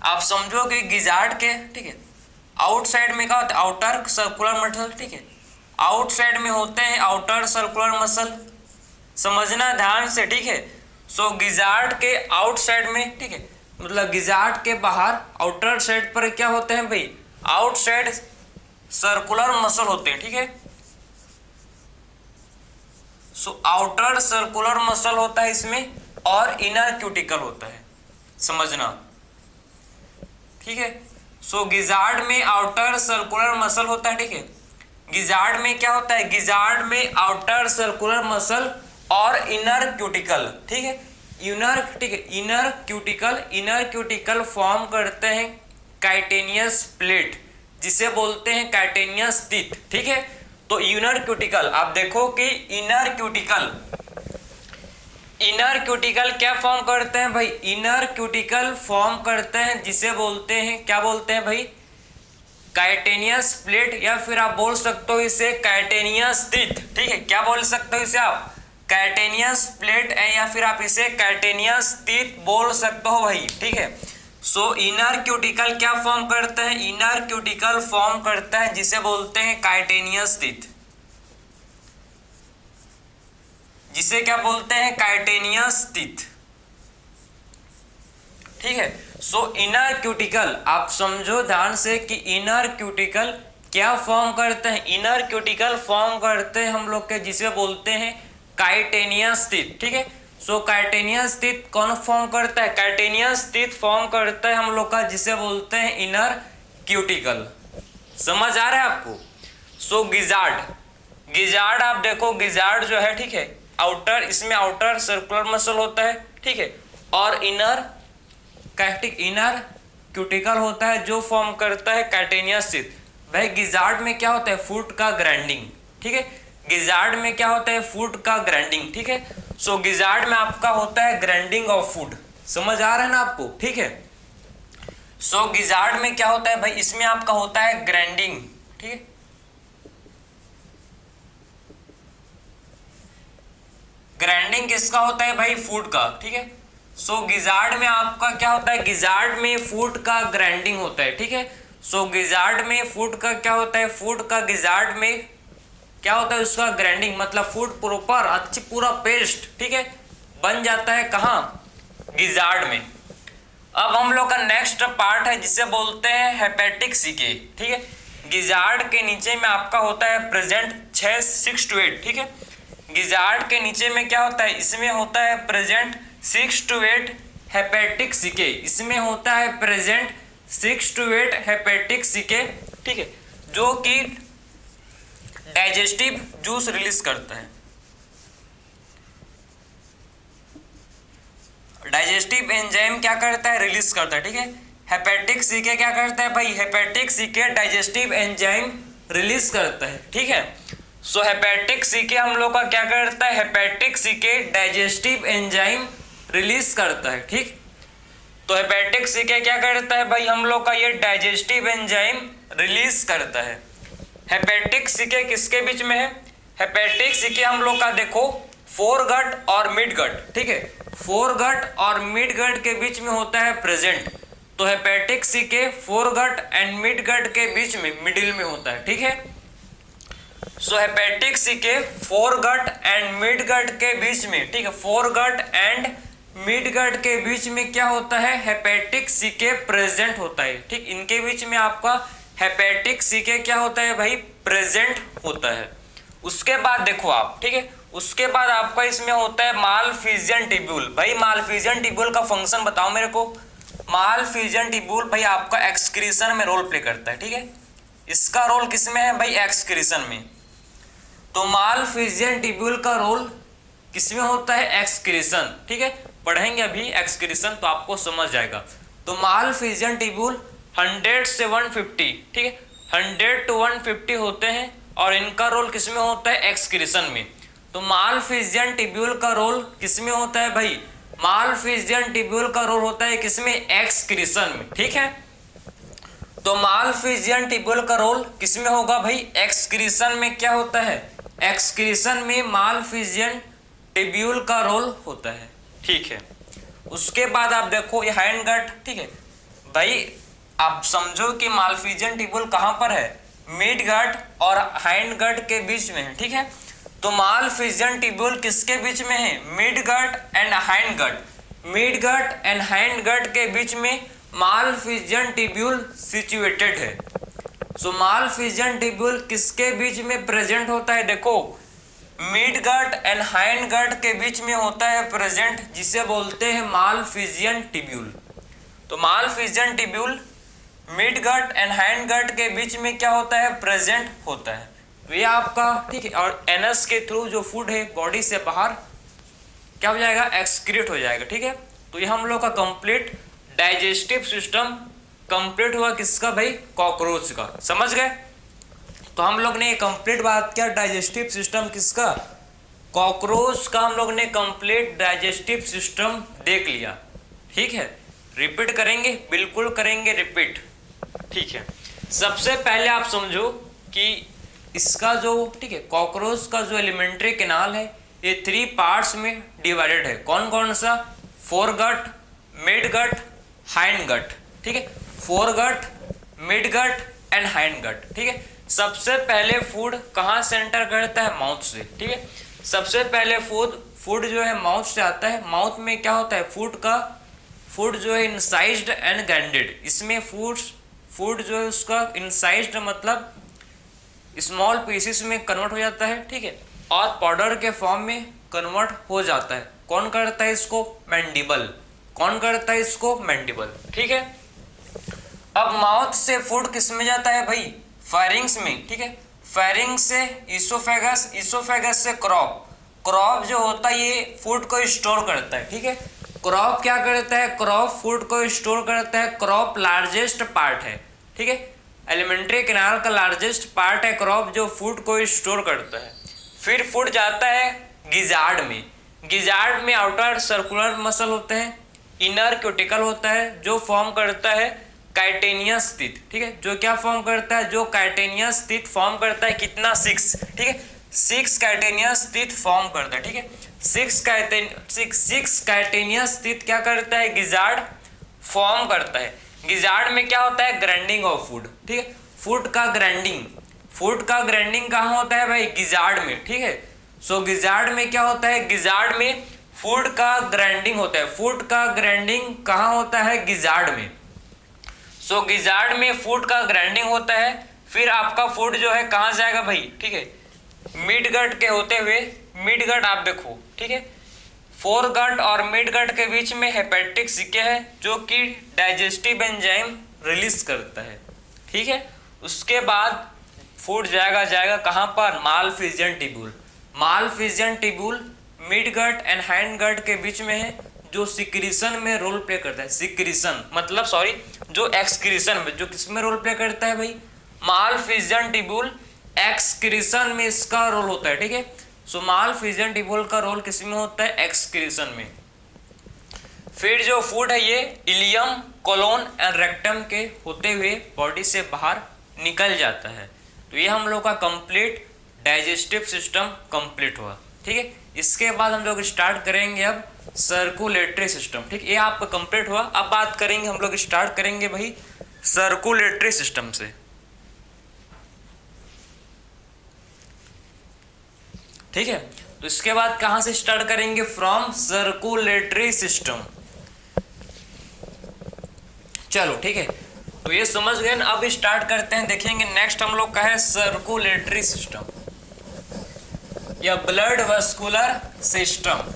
A: आप समझो कि गिजार्ड के, ठीक है, आउटसाइड में क्या होता है, आउटर सर्कुलर मसल, ठीक है, आउटसाइड में होते हैं आउटर सर्कुलर मसल, समझना ध्यान से, ठीक है। सो गिजार्ड के आउटसाइड में, ठीक है, मतलब गिजार्ड के बाहर आउटर साइड पर क्या होते हैं भाई, आउटसाइड सर्कुलर मसल होते हैं, ठीक है। सो आउटर सर्कुलर मसल होता है इसमें, और इनर क्यूटिकल होता है, समझना, ठीक है। सो गिजार्ड में आउटर सर्कुलर मसल होता है, ठीक है। गिजार्ड में क्या होता है, गिजार्ड में आउटर सर्कुलर मसल और इनर क्यूटिकल, ठीक है, इनर, ठीक है, inner cuticle, inner cuticle form करते हैं काइटेनियस प्लेट, जिसे बोलते हैं काइटेनियस टीथ, ठीक है। तो इनर क्यूटिकल, आप देखो कि इनर क्यूटिकल, इनर क्यूटिकल क्या फॉर्म करते हैं भाई, इनर क्यूटिकल फॉर्म करते हैं जिसे बोलते हैं, क्या बोलते हैं भाई, काइटेनियस प्लेट, या फिर आप बोल सकते हो इसे काइटेनियस टीथ। ठीक है, क्या बोल सकते हो इसे आप, काइटेनियस प्लेट, या फिर आप इसे काइटेनियस टीथ बोल सकते हो भाई। ठीक है, सो इनर क्यूटिकल क्या फॉर्म करते हैं, इनर क्यूटिकल फॉर्म करता है जिसे बोलते हैं काइटेनियस टीथ, जिसे क्या बोलते हैं, काइटेनियस टीथ। ठीक है, सो इनर क्यूटिकल आप समझो ध्यान से कि इनर क्यूटिकल क्या फॉर्म करते हैं, इनर क्यूटिकल फॉर्म करते हैं हम लोग के जिसे बोलते हैं काइटेनियस टीथ। ठीक है, सो काइटेनियस टीथ कौन फॉर्म करता है, काइटेनियस टीथ फॉर्म करता है हम लोग का जिसे बोलते हैं इनर क्यूटिकल। समझ आ रहा है आपको। सो गिजार्ड, गिजार्ड आप देखो, गिजार्ड जो है, ठीक है, आउटर, इसमें आउटर सर्कुलर मसल होता है। ठीक है, और इनर कैटिक, इनर क्यूटिकल होता है जो फॉर्म करता है काइटेनियस टीथ। भाई गिजार्ड में क्या होता है, फूड का ग्राइंडिंग। ठीक है, गिजार्ड में क्या होता है, फूड का ग्राइंडिंग। ठीक है, सो गिजार्ड में आपका होता है ग्राइंडिंग ऑफ फूड। समझ आ रहा है ना आपको। ठीक है, सो गिजार्ड में क्या होता है भाई, इसमें आपका होता है ग्राइंडिंग। ठीक है, ग्राइंडिंग किसका होता है भाई, फूड का। ठीक है, सो गिजार्ड में आपका क्या होता है, गिजार्ड में फूड का ग्राइंडिंग होता है। ठीक है, सो गिजार्ड में फूड का क्या होता है, फूड का गिजार्ड में क्या होता है, उसका ग्राइंडिंग, मतलब फूड प्रॉपर अच्छी पूरा पेस्ट, ठीक है, बन जाता है कहाँ, गिजार्ड में। अब हम लोग का नेक्स्ट पार्ट है जिसे बोलते हैं हेपेटिक सीके। ठीक है, गिजार्ड के नीचे में आपका होता है प्रेजेंट 6 to 8। ठीक है, गिजार्ड के नीचे में क्या होता है, इसमें होता है प्रेजेंट 6 to 8 हेपेटिक सीके, इसमें होता है प्रेजेंट 6 to 8 हेपेटिक सीके। ठीक है, जो कि डाइजेस्टिव जूस रिलीज करता है, डाइजेस्टिव एंजाइम क्या करता है, रिलीज करता है। ठीक है, हेपेटिक सीके क्या करता है भाई, hepatic caeca digestive enzyme release करता है। ठीक है, सो हेपेटिक सीके हम लोग का क्या करता है, hepatic caeca digestive enzyme release करता है। ठीक, तो हेपेटिक सीके क्या करता है भाई, हम लोग का ये डाइजेस्टिव एंजाइम रिलीज करता है। हेपेटिक सीके किसके बीच में है, हेपेटिक सीके हम लोग का देखो फोर गट और मिड गट। ठीक है, फोर गट और मिड गट के बीच में होता है प्रेजेंट, तो hepatic caeca foregut and midgut के बीच में मिडिल में होता है। ठीक है, so hepatic caeca foregut and midgut के बीच में, ठीक है, foregut and midgut के बीच में क्या होता है, हेपेटिक सीके प्रेजेंट होता है। ठीक, इनके बीच में आपका हेपेटिक सीके क्या होता है भाई, प्रेजेंट होता है। उसके बाद देखो आप, ठीक है, उसके बाद आपका इसमें होता है मालफिजियन टिब्यूल। भाई मालफिजियन टिब्यूल का फंक्शन बताओ मेरे को। मालफिजियन टिब्यूल भाई आपका एक्सक्रीशन में रोल प्ले करता है। ठीक है, इसका रोल किसमें है भाई, एक्सक्रीशन में। तो मालफिजियन टिब्यूल का रोल किसमें होता है, एक्सक्रीशन। ठीक है, पढ़ेंगे अभी एक्सक्रीशन तो आपको समझ जाएगा। तो मालफिजियन टिब्यूल 100 से 150, ठीक है, 100 to 150 होते हैं और इनका रोल किसमें होता है, एक्सक्रीशन में। तो मालफिजियन टिब्यूल का रोल किसमें होता है भाई, मालफिजियन टिब्यूल का रोल होता है किसमें, एक्सक्रीशन में। ठीक है, तो मालफिजियन टिब्यूल का रोल किसमें होगा भाई, एक्सक्रीशन में। क्या होता है, एक्सक्रीशन में मालफिजियन टिब्यूल का रोल होता है। ठीक है, उसके बाद आप देखो ये हाइंड गट। ठीक है भाई, आप समझो कि मालफिजियन टिब्यूल कहाँ पर है, मिड गट और हाइंड गट के बीच में है। ठीक है, तो मालफिजियन टिब्यूल किसके बीच में है, mid gut and hind gut. Mid gut and hind gut के बीच में मालफिजियन टिब्यूल सिचुएटेड है। सो मालफिजियन टिब्यूल किसके बीच में प्रेजेंट होता है, देखो mid gut and hind gut के बीच में होता है प्रेजेंट, जिसे बोलते हैं मालफिजियन टिब्यूल। तो Malpighian tubule mid gut and hind gut के बीच में क्या होता है, प्रेजेंट होता है। तो ये आपका, ठीक है, और एनस के थ्रू जो फूड है बॉडी से बाहर क्या हो जाएगा, एक्सक्रीट हो जाएगा। ठीक है, तो ये हम लोग का कंप्लीट डाइजेस्टिव सिस्टम कंप्लीट हुआ किसका भाई, कॉकरोच का। समझ गए। तो हम लोग ने कंप्लीट बात किया डाइजेस्टिव सिस्टम किसका, कॉकरोच का हम लोग ने कंप्लीट डाइजेस्टिव सिस्टम देख लिया, ठीक है। रिपीट करेंगे, बिल्कुल करेंगे रिपीट, ठीक है। सबसे पहले आप समझो कि इसका जो, ठीक है, कॉकरोच का जो एलिमेंट्री कैनाल है ये 3 पार्ट्स में डिवाइडेड है। कौन कौन सा? फोरगट, मिडगट, हाइंडगट, ठीक है। फोरगट, मिडगट एंड हाइंडगट, ठीक है। सबसे पहले फूड कहाँ से एंटर करता है? माउथ से, ठीक है। सबसे पहले फूड जो है माउथ से आता है। माउथ में क्या होता है? फूड जो है इंसाइज्ड एंड ग्राइंडेड। इसमें फूड जो है उसका इंसाइज्ड मतलब स्मॉल पीसेस में कन्वर्ट हो जाता है, ठीक है, और पाउडर के फॉर्म में कन्वर्ट हो जाता है। कौन करता है इसको? मैंडिबल। कौन करता है इसको? मैंडिबल, ठीक है। अब माउथ से फूड किस में जाता है भाई? फायरिंग्स में, ठीक है। फायरिंग से इसोफेगस, इसोफेगस से क्रॉप जो होता है ये फूड को स्टोर करता है, ठीक है। क्रॉप क्या करता है? क्रॉप फूड को स्टोर करता है। क्रॉप लार्जेस्ट पार्ट है, ठीक है। एलिमेंट्री कैनाल का लार्जेस्ट पार्ट है क्रॉप, जो फूड को स्टोर करता है। फिर फूड जाता है गिजार्ड में। गिजार्ड में आउटर सर्कुलर मसल होते हैं, इनर क्यूटिकल होता है जो फॉर्म करता है काइटेनियस टीथ, ठीक है। जो क्या फॉर्म करता है? जो काइटेनियस टीथ फॉर्म करता है। कितना? 6, ठीक है। 6 काइटेनियस टीथ फॉर्म करता है, ठीक है। 6 काइटेनियस टीथ क्या करता है? गिजार्ड फॉर्म करता है। गिजार्ड में क्या होता है? ग्राइंडिंग ऑफ फूड, ठीक है। फूड का ग्राइंडिंग कहाँ होता है भाई? गिजार्ड में, ठीक है। सो गिजार्ड में क्या होता है? गिजार्ड में फूड का ग्राइंडिंग होता है। फूड का ग्राइंडिंग कहाँ होता है? गिजार्ड में। सो गिजार्ड में फूड का ग्राइंडिंग होता है। फिर आपका फूड जो है कहाँ जाएगा भाई? ठीक है, मिडगट के होते हुए, मिडगट आप देखो, ठीक है, फोरगट और मिडगट के बीच में हेपेटिक सिक्के है जो कि डाइजेस्टिव एंजाइम रिलीज करता है, ठीक है। उसके बाद फूड जाएगा कहाँ पर? Malpighian tubule. Malpighian tubule midgut and hindgut के बीच में है, जो सिक्रीशन में रोल प्ले करता है। सिक्रीशन मतलब जो एक्सक्रीशन में, जो किस में रोल प्ले करता है भाई? मालफिजियन टिब्यूल एक्सक्रीशन में इसका रोल होता है, ठीक है। सो मालफिजियन टिब्यूल का रोल किस में होता है? एक्सक्रीशन में। फिर जो फूड है ये इलियम, कोलोन एंड रेक्टम के होते हुए बॉडी से बाहर निकल जाता है। तो ये हम लोग का कंप्लीट डाइजेस्टिव सिस्टम कंप्लीट हुआ, ठीक है। इसके बाद हम लोग स्टार्ट करेंगे अब सर्कुलेटरी सिस्टम, ठीक। ये आपका कंप्लीट हुआ। अब बात करेंगे, हम लोग स्टार्ट करेंगे भाई सर्कुलेटरी सिस्टम से, ठीक है। तो इसके बाद कहां से स्टार्ट करेंगे? From circulatory system. चलो ठीक है, तो ये समझ गए ना। अब स्टार्ट करते हैं, देखेंगे नेक्स्ट हम लोग का है सर्कुलेटरी सिस्टम या ब्लड वस्कुलर सिस्टम।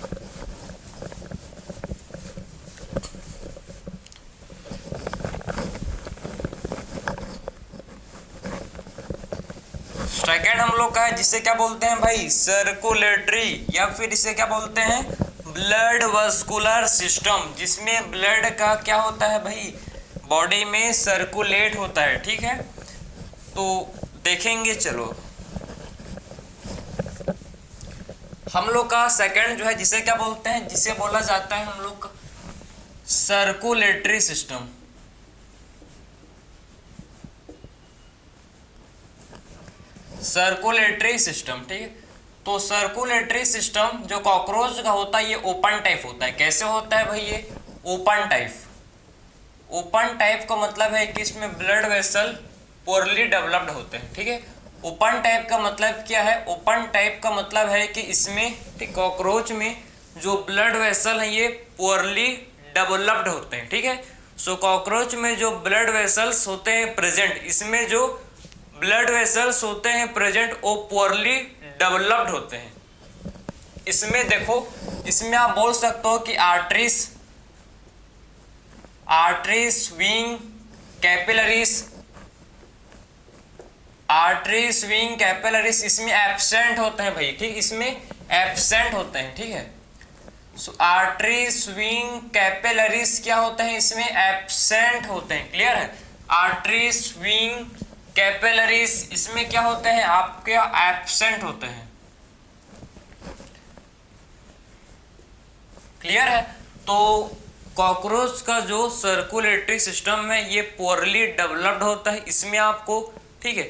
A: सेकेंड हम लोग का है जिसे क्या बोलते हैं भाई? सर्कुलेटरी, या फिर इसे क्या बोलते हैं? ब्लड वस्कुलर सिस्टम, जिसमें ब्लड का क्या होता है भाई? बॉडी में सर्कुलेट होता है, ठीक है। तो देखेंगे, चलो हम लोग का सेकंड जो है जिसे क्या बोलते हैं? जिसे बोला जाता है हम लोग का सर्कुलेटरी सिस्टम। सर्कुलेटरी सिस्टम, ठीक है। तो सर्कुलेटरी सिस्टम जो कॉकरोच का होता है ये ओपन टाइप होता है। कैसे होता है भाई? ये ओपन टाइप। ओपन टाइप का मतलब है कि इसमें ब्लड वेसल पोरली डेवलप्ड होते हैं, ठीक है। ओपन टाइप का मतलब क्या है? ओपन टाइप का मतलब है कि इसमें, ठीक, कॉकरोच में जो ब्लड वेसल है ये पोरली डेवलप्ड होते हैं, ठीक है। सो कॉकरोच में जो ब्लड वेसल्स होते हैं प्रेजेंट, इसमें जो ब्लड वेसल्स होते हैं प्रेजेंट वो पोरली डेवलप्ड होते हैं। इसमें देखो, इसमें आप बोल सकते हो कि आर्टरीज, विंग, कैपिलरीज इसमें एब्सेंट होते हैं भाई, ठीक। इसमें एब्सेंट होते हैं, ठीक है। सो आर्टरीज, विंग, कैपिलरीज क्या होते हैं? इसमें एब्सेंट होते हैं। क्लियर है? आर्टरीज, विंग, कैपिलरीज इसमें क्या होते हैं? आपके एब्सेंट होते हैं। क्लियर है। तो कॉकरोच का जो सर्कुलेटरी सिस्टम है ये पोरली डेवलप्ड होता है, इसमें आपको ठीक है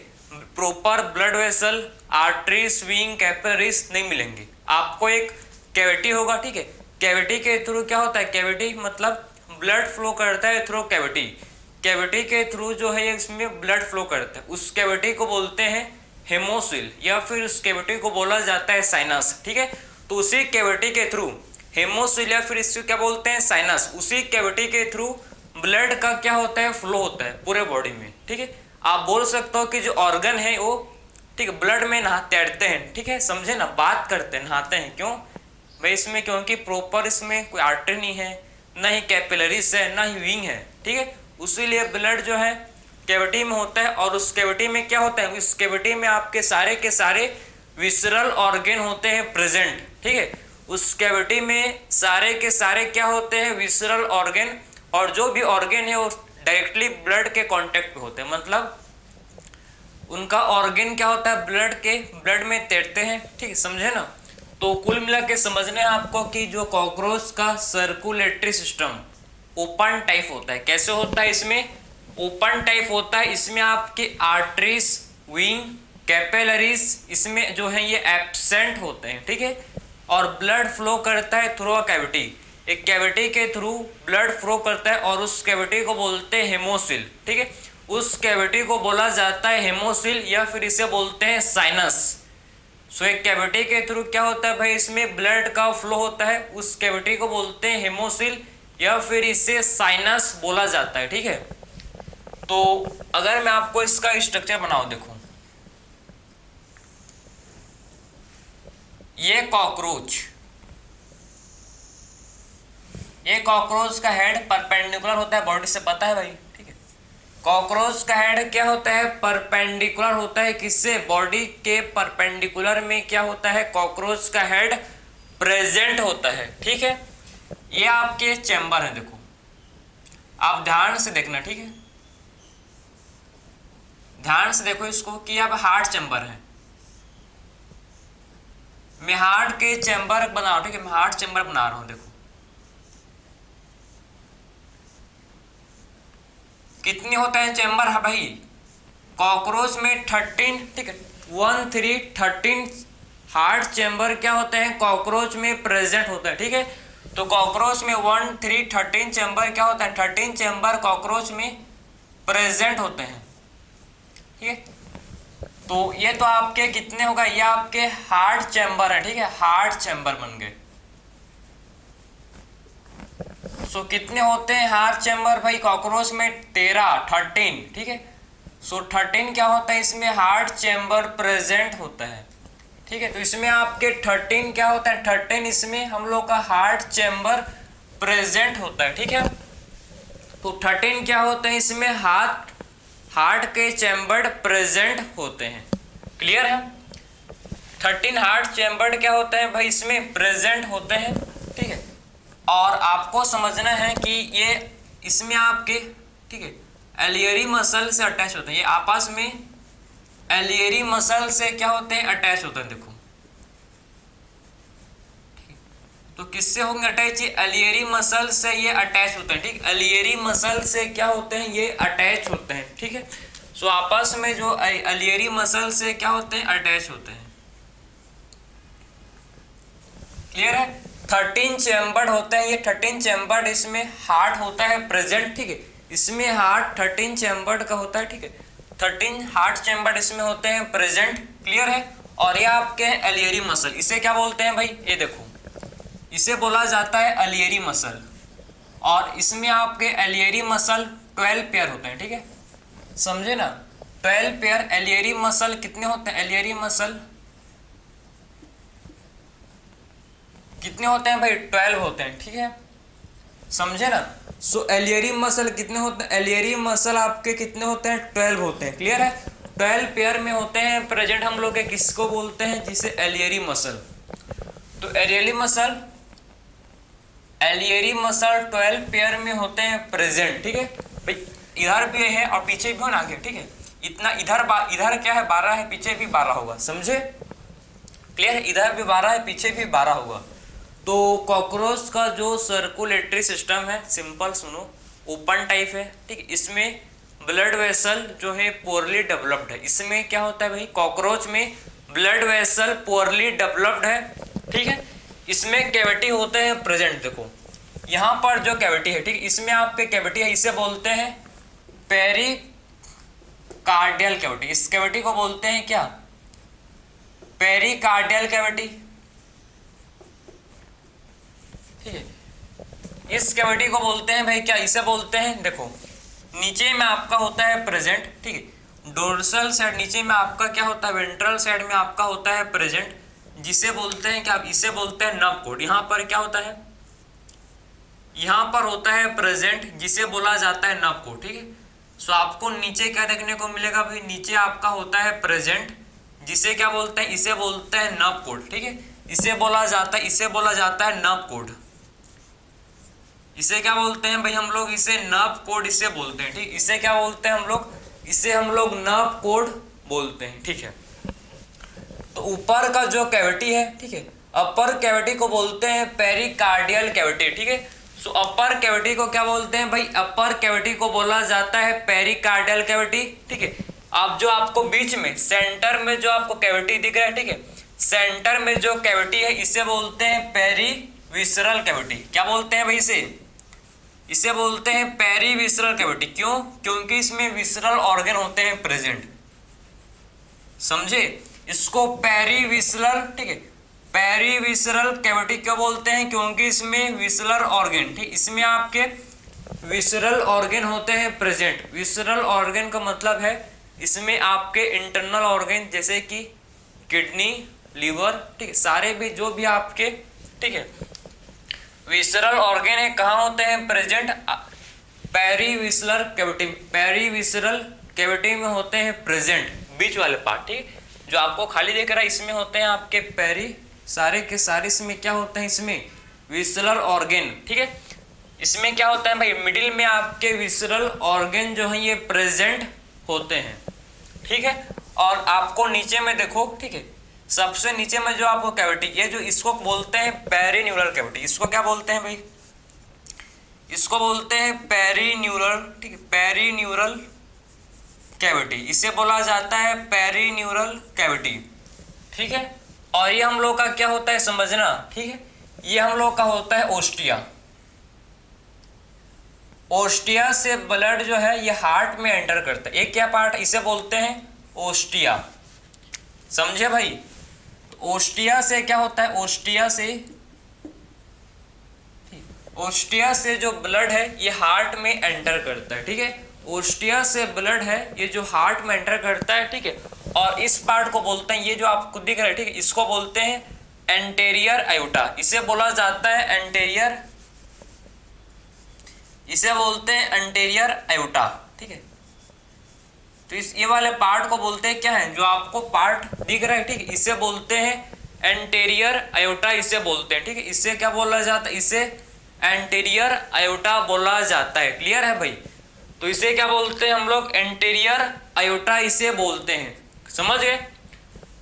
A: proper blood vessel, arteries, wing, capillaries नहीं मिलेंगे, आपको एक कैविटी होगा, ठीक है। कैविटी के थ्रू क्या होता है, कैविटी मतलब ब्लड फ्लो करता है थ्रू कैविटी, कैविटी के थ्रू जो है इसमें ब्लड फ्लो करता है, उस कैविटी को बोलते हैं हेमोसिल या फिर उस कैविटी को बोला जाता है साइनस, ठीक है। तो उसी कैविटी के थ्रू हेमोसिल या फिर इसको क्या बोलते हैं साइनस, उसी कैविटी के थ्रू ब्लड का क्या होता है फ्लो होता है पूरे बॉडी में, ठीक है। आप बोल सकते हो कि जो ऑर्गन है वो ठीक है ब्लड में तैरते हैं, ठीक है, समझे ना, बात करते हैं, नहाते हैं, क्यों भाई इसमें, क्योंकि प्रॉपर इसमें कोई आर्टरी नहीं है, ना ही कैपिलरीज है, ना ही विंग है, ठीक है। उसीलिए ब्लड जो है कैविटी में होता है और उस कैविटी में क्या होता है, उस कैविटी में आपके सारे के सारे विसरल ऑर्गन होते हैं प्रेजेंट, ठीक है। उस कैविटी में सारे के सारे क्या होते हैं विसरल ऑर्गन, और जो भी ऑर्गन है वो डायरेक्टली ब्लड के कांटेक्ट पे होते हैं, मतलब उनका ऑर्गन क्या होता है ब्लड में तैरते हैं, ठीक है, समझे ना। तो कुल मिला के समझने आपको कि जो कॉकरोच का सर्कुलेटरी सिस्टम ओपन टाइप होता है, कैसे होता है, इसमें ओपन टाइप होता है, इसमें आपके आर्टरीज, विंग, कैपिलरीज इसमें जो है ये एब्सेंट होते हैं, ठीक है। और ब्लड फ्लो करता है थ्रू अ कैविटी, एक कैविटी के थ्रू ब्लड फ्लो करता है और उस कैविटी को बोलते हैं हेमोसिल, ठीक है, उस कैविटी को बोला जाता है हेमोसिल या फिर इसे बोलते हैं साइनस। सो एक कैविटी के थ्रू क्या होता है भाई, इसमें ब्लड का फ्लो होता है, उस कैविटी को बोलते हैं हेमोसिल या फिर इसे साइनस बोला जाता है, ठीक है। तो अगर मैं आपको इसका स्ट्रक्चर बनाऊं, देखो ये कॉकरोच का हेड परपेंडिकुलर होता है बॉडी से, पता है भाई, ठीक है। कॉकरोच का हेड क्या होता है परपेंडिकुलर होता है, किससे, बॉडी के परपेंडिकुलर में क्या होता है कॉकरोच का हेड प्रेजेंट होता है, ठीक है। ये आपके चैम्बर है, देखो आप ध्यान से देखना, ठीक है, ध्यान से देखो इसको कि अब हार्ट चैम्बर है, मैं हार्ट के चैम्बर बना रहा हूं, ठीक है, मैं हार्ट चैम्बर बना रहा हूं, देखो कितने होते हैं चैम्बर है भाई, कॉकरोच में 13, ठीक है, 1 3 13 हार्ट चैम्बर क्या होते हैं कॉकरोच में प्रेजेंट होता है, ठीक है। तो कॉकरोच में 1 3 13 चैम्बर क्या होता है, 13 चैम्बर कॉकरोच में प्रेजेंट होते हैं, ठीक है। तो ये तो आपके कितने होगा, ये आपके हार्ट चैम्बर है, ठीक है, हार्ट चैम्बर बन गए। सो कितने होते हैं हार्ट चैम्बर भाई कॉकरोच में 13 ठीक है। सो 13 क्या होता है, इसमें हार्ट चैम्बर प्रेजेंट होता है, ठीक है। तो इसमें आपके 13 क्या होता है, 13 इसमें हम लोग का हार्ट चैम्बर प्रेजेंट होता है, ठीक है। तो 13 क्या होते हैं, इसमें हार्ट के चैम्बर प्रेजेंट होते हैं, क्लियर है। 13 हार्ट चैम्बर क्या होते हैं भाई, इसमें प्रेजेंट होते हैं, ठीक है। और आपको समझना है कि ये इसमें आपके ठीक है एलियरी मसल से अटैच होते हैं, ये आपस में एलियरी मसल से क्या होते हैं अटैच होते हैं, देखो तो किससे होंगे अटैच, एलियरी मसल से ये अटैच होते हैं, ठीक, एलियरी मसल से क्या होते हैं ये अटैच होते हैं, ठीक है। सो आपस में जो एलियरी मसल से क्या होते हैं अटैच होते हैं, क्लियर है। 13 चैम्बर्ड होता है ये, 13 चैम्बर्ड इसमें हार्ट होता है प्रेजेंट, ठीक है, इसमें हार्ट 13 चैम्बर्ड का होता है, ठीक है, 13 हार्ट चैम्बर्ड इसमें होते हैं प्रेजेंट, क्लियर है। और ये आपके एलियरी मसल, इसे क्या बोलते हैं भाई, ये देखो इसे बोला जाता है एलियरी मसल, और इसमें आपके एलियरी मसल 12 पेयर होते हैं, ठीक है, समझे ना, 12 पेयर एलियरी मसल कितने होते हैं, एलियरी मसल कितने होते हैं भाई 12 होते हैं, ठीक है, समझे ना। सो एलियरी मसल कितने होते हैं, एलियरी मसल आपके कितने होते हैं 12 होते हैं, क्लियर है। 12 पेयर में होते हैं प्रेजेंट, हम लोग किसको बोलते हैं, जिसे एलियरी मसल। तो एलियरी मसल 12 पेयर में होते हैं प्रेजेंट, ठीक है भाई, इधर भी है और पीछे भी हो ना आगे, ठीक है, इतना इधर क्या है 12 है, पीछे भी 12 होगा, समझे, क्लियर है, इधर भी 12 है पीछे भी 12 होगा। तो कॉकरोच का जो सर्कुलेटरी सिस्टम है, सिंपल सुनो, ओपन टाइप है, ठीक है। इसमें ब्लड वेसल जो है पोरली डेवलप्ड है। इसमें क्या होता है भाई, कॉकरोच में ब्लड वेसल पोरली डेवलप्ड है, ठीक है। इसमें कैविटी होते हैं प्रेजेंट, देखो यहाँ पर जो कैविटी है, ठीक, इसमें आपके कैविटी है, इसे बोलते हैं पेरिकार्डियल कैविटी। इस कैविटी को बोलते हैं क्या, पेरिकार्डियल कैविटी, ठीक है। इस कैविटी को बोलते हैं भाई क्या, इसे बोलते हैं, देखो नीचे में आपका होता है प्रेजेंट, ठीक है, डोर्सल साइड, नीचे में आपका क्या होता है, वेंट्रल साइड में आपका होता है प्रेजेंट, जिसे बोलते हैं क्या, इसे बोलते हैं नर्व कोड। यहाँ पर क्या होता है, यहाँ पर होता है प्रेजेंट, जिसे बोला जाता है नर्व कोड, ठीक है। सो आपको नीचे क्या देखने को मिलेगा भाई, नीचे आपका होता है प्रेजेंट, जिसे क्या बोलते हैं, इसे बोलते हैं नर्व कोड, ठीक है। इसे बोला जाता है नर्व कोड। इसे क्या बोलते हैं भाई हम लोग, इसे नर्व कोड इसे बोलते हैं, ठीक। इसे क्या बोलते हैं हम लोग, इसे हम लोग नर्व कोड बोलते हैं, ठीक है। तो ऊपर का जो कैविटी है, ठीक है, अपर कैविटी को बोलते हैं पेरिकार्डियल कैविटी, ठीक है। सो अपर कैविटी को क्या बोलते हैं भाई, अपर कैविटी को बोला जाता है पेरिकार्डियल कैविटी, ठीक है। आप जो आपको बीच में सेंटर में जो आपको कैविटी दिख रहा है, ठीक है, सेंटर में जो कैविटी है इसे बोलते हैं पेरीविसरल कैविटी। क्या बोलते हैं भाई, इसे बोलते हैं पेरीविसरल कैविटी। क्यों, क्योंकि इसमें विसरल ऑर्गन होते हैं प्रेजेंट, समझे। इसको पेरीविसरल, ठीक है, पेरीविसरल कैविटी क्यों बोलते हैं, क्योंकि इसमें विसरल ऑर्गन, ठीक, इसमें आपके विसरल ऑर्गन होते हैं प्रेजेंट। विसरल ऑर्गन का मतलब है इसमें आपके इंटरनल ऑर्गन जैसे कि किडनी, लीवर, ठीक है, सारे भी जो भी आपके, ठीक है, विसरल ऑर्गन है, कहाँ होते हैं present, perivisceral cavity. Perivisceral cavity में होते हैं प्रेजेंट, बीच वाले पार्ट, ठीक, जो आपको खाली देख रहा है इसमें होते हैं आपके पेरी, सारे के सारे इसमें क्या होते हैं, इसमें विसरल ऑर्गन, ठीक है। इसमें क्या होता है भाई, मिडिल में आपके विसरल ऑर्गन जो है ये प्रेजेंट होते हैं, ठीक है। और आपको नीचे में देखो, ठीक है, सबसे नीचे में जो आपको कैविटी, ये जो इसको बोलते हैं पेरीन्यूरल कैविटी। इसको क्या बोलते हैं भाई, इसको बोलते हैं पेरीन्यूरल, ठीक है, पेरीन्यूरल कैविटी, इसे बोला जाता है पेरीन्यूरल कैविटी, ठीक है। और ये हम लोग का क्या होता है समझना, ठीक है, ये हम लोग का होता है ओस्टिया। ओस्टिया से ब्लड जो है ये हार्ट में एंटर करता है। एक क्या पार्ट, इसे बोलते हैं ओस्टिया, समझे भाई। ओस्टिया से क्या होता है, ओस्टिया से जो ब्लड है ये हार्ट में एंटर करता है, ठीक है। ओस्टिया से ब्लड है ये जो हार्ट में एंटर करता है, ठीक है। और इस पार्ट को बोलते हैं, ये जो आपको दिख रहा है, ठीक है, इसको बोलते हैं एंटेरियर आयोटा। इसे बोला जाता है एंटेरियर, इसे बोलते हैं एंटेरियर आयोटा, ठीक है। तो इस ये वाले पार्ट को बोलते हैं क्या है, जो आपको पार्ट दिख रहा है, ठीक है, इसे बोलते हैं एंटेरियर आयोटा, इसे बोलते हैं, ठीक है। इसे क्या बोला जाता है, इसे एंटेरियर आयोटा बोला जाता है। क्लियर है भाई। तो इसे क्या बोलते हैं हम लोग, एंटेरियर आयोटा इसे बोलते हैं, समझ गए।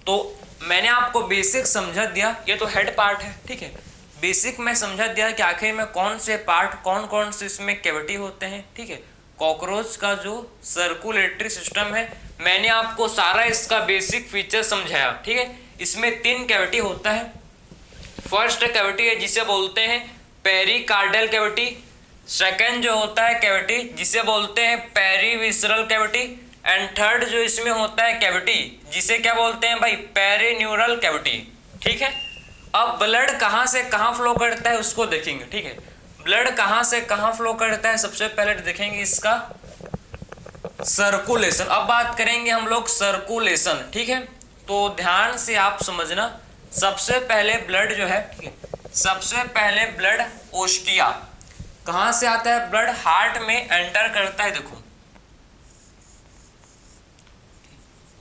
A: तो मैंने आपको बेसिक समझा दिया, ये तो हेड पार्ट है, ठीक है। बेसिक में समझा दिया कि आखिर में कौन से पार्ट, कौन कौन से इसमें कैविटी होते हैं, ठीक है। कॉकरोच का जो सर्कुलेटरी सिस्टम है, मैंने आपको सारा इसका बेसिक फीचर समझाया, ठीक है। इसमें 3 कैविटी होता है। फर्स्ट कैविटी है जिसे बोलते हैं पेरिकार्डियल कैविटी। सेकंड जो होता है कैविटी जिसे बोलते हैं पेरीविसरल कैविटी। एंड थर्ड जो इसमें होता है कैविटी जिसे क्या बोलते हैं भाई, पेरीन्यूरल कैविटी, ठीक है। अब ब्लड कहाँ से कहाँ फ्लो करता है उसको देखेंगे, ठीक है। ब्लड कहाँ से कहाँ फ्लो करता है, सबसे पहले देखेंगे इसका सर्कुलेशन। अब बात करेंगे हम लोग सर्कुलेशन, ठीक है। तो ध्यान से आप समझना, सबसे पहले ब्लड जो है, ठीक है, सबसे पहले ब्लड ओस्टिया, कहाँ से आता है ब्लड, हार्ट में एंटर करता है। देखो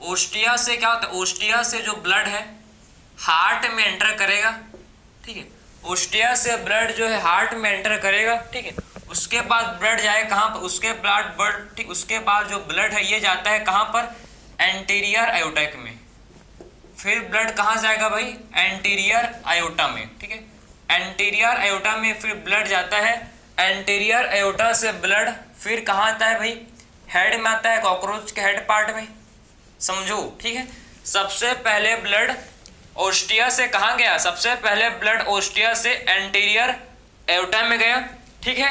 A: ओस्टिया से क्या होता है, ओस्टिया से जो ब्लड है हार्ट में एंटर करेगा, ठीक है। ओस्टिया से ब्लड जो है हार्ट में एंटर करेगा, ठीक है। उसके बाद ब्लड जाए कहाँ पर, उसके बाद ब्लड, ठीक, उसके बाद जो ब्लड है ये जाता है कहाँ पर, एंटीरियर आयोटा में। फिर ब्लड कहाँ जाएगा भाई, एंटीरियर आयोटा में, ठीक है। एंटीरियर एयोटा में फिर ब्लड जाता है, एंटीरियर एयोटा से ब्लड फिर कहाँ आता है भाई, हेड में आता है, कॉकरोच के हेड पार्ट में, समझो, ठीक है। सबसे पहले ब्लड ओस्टिया से कहाँ गया, सबसे पहले ब्लड ओस्टिया से एंटीरियर एयोटा में गया, ठीक है।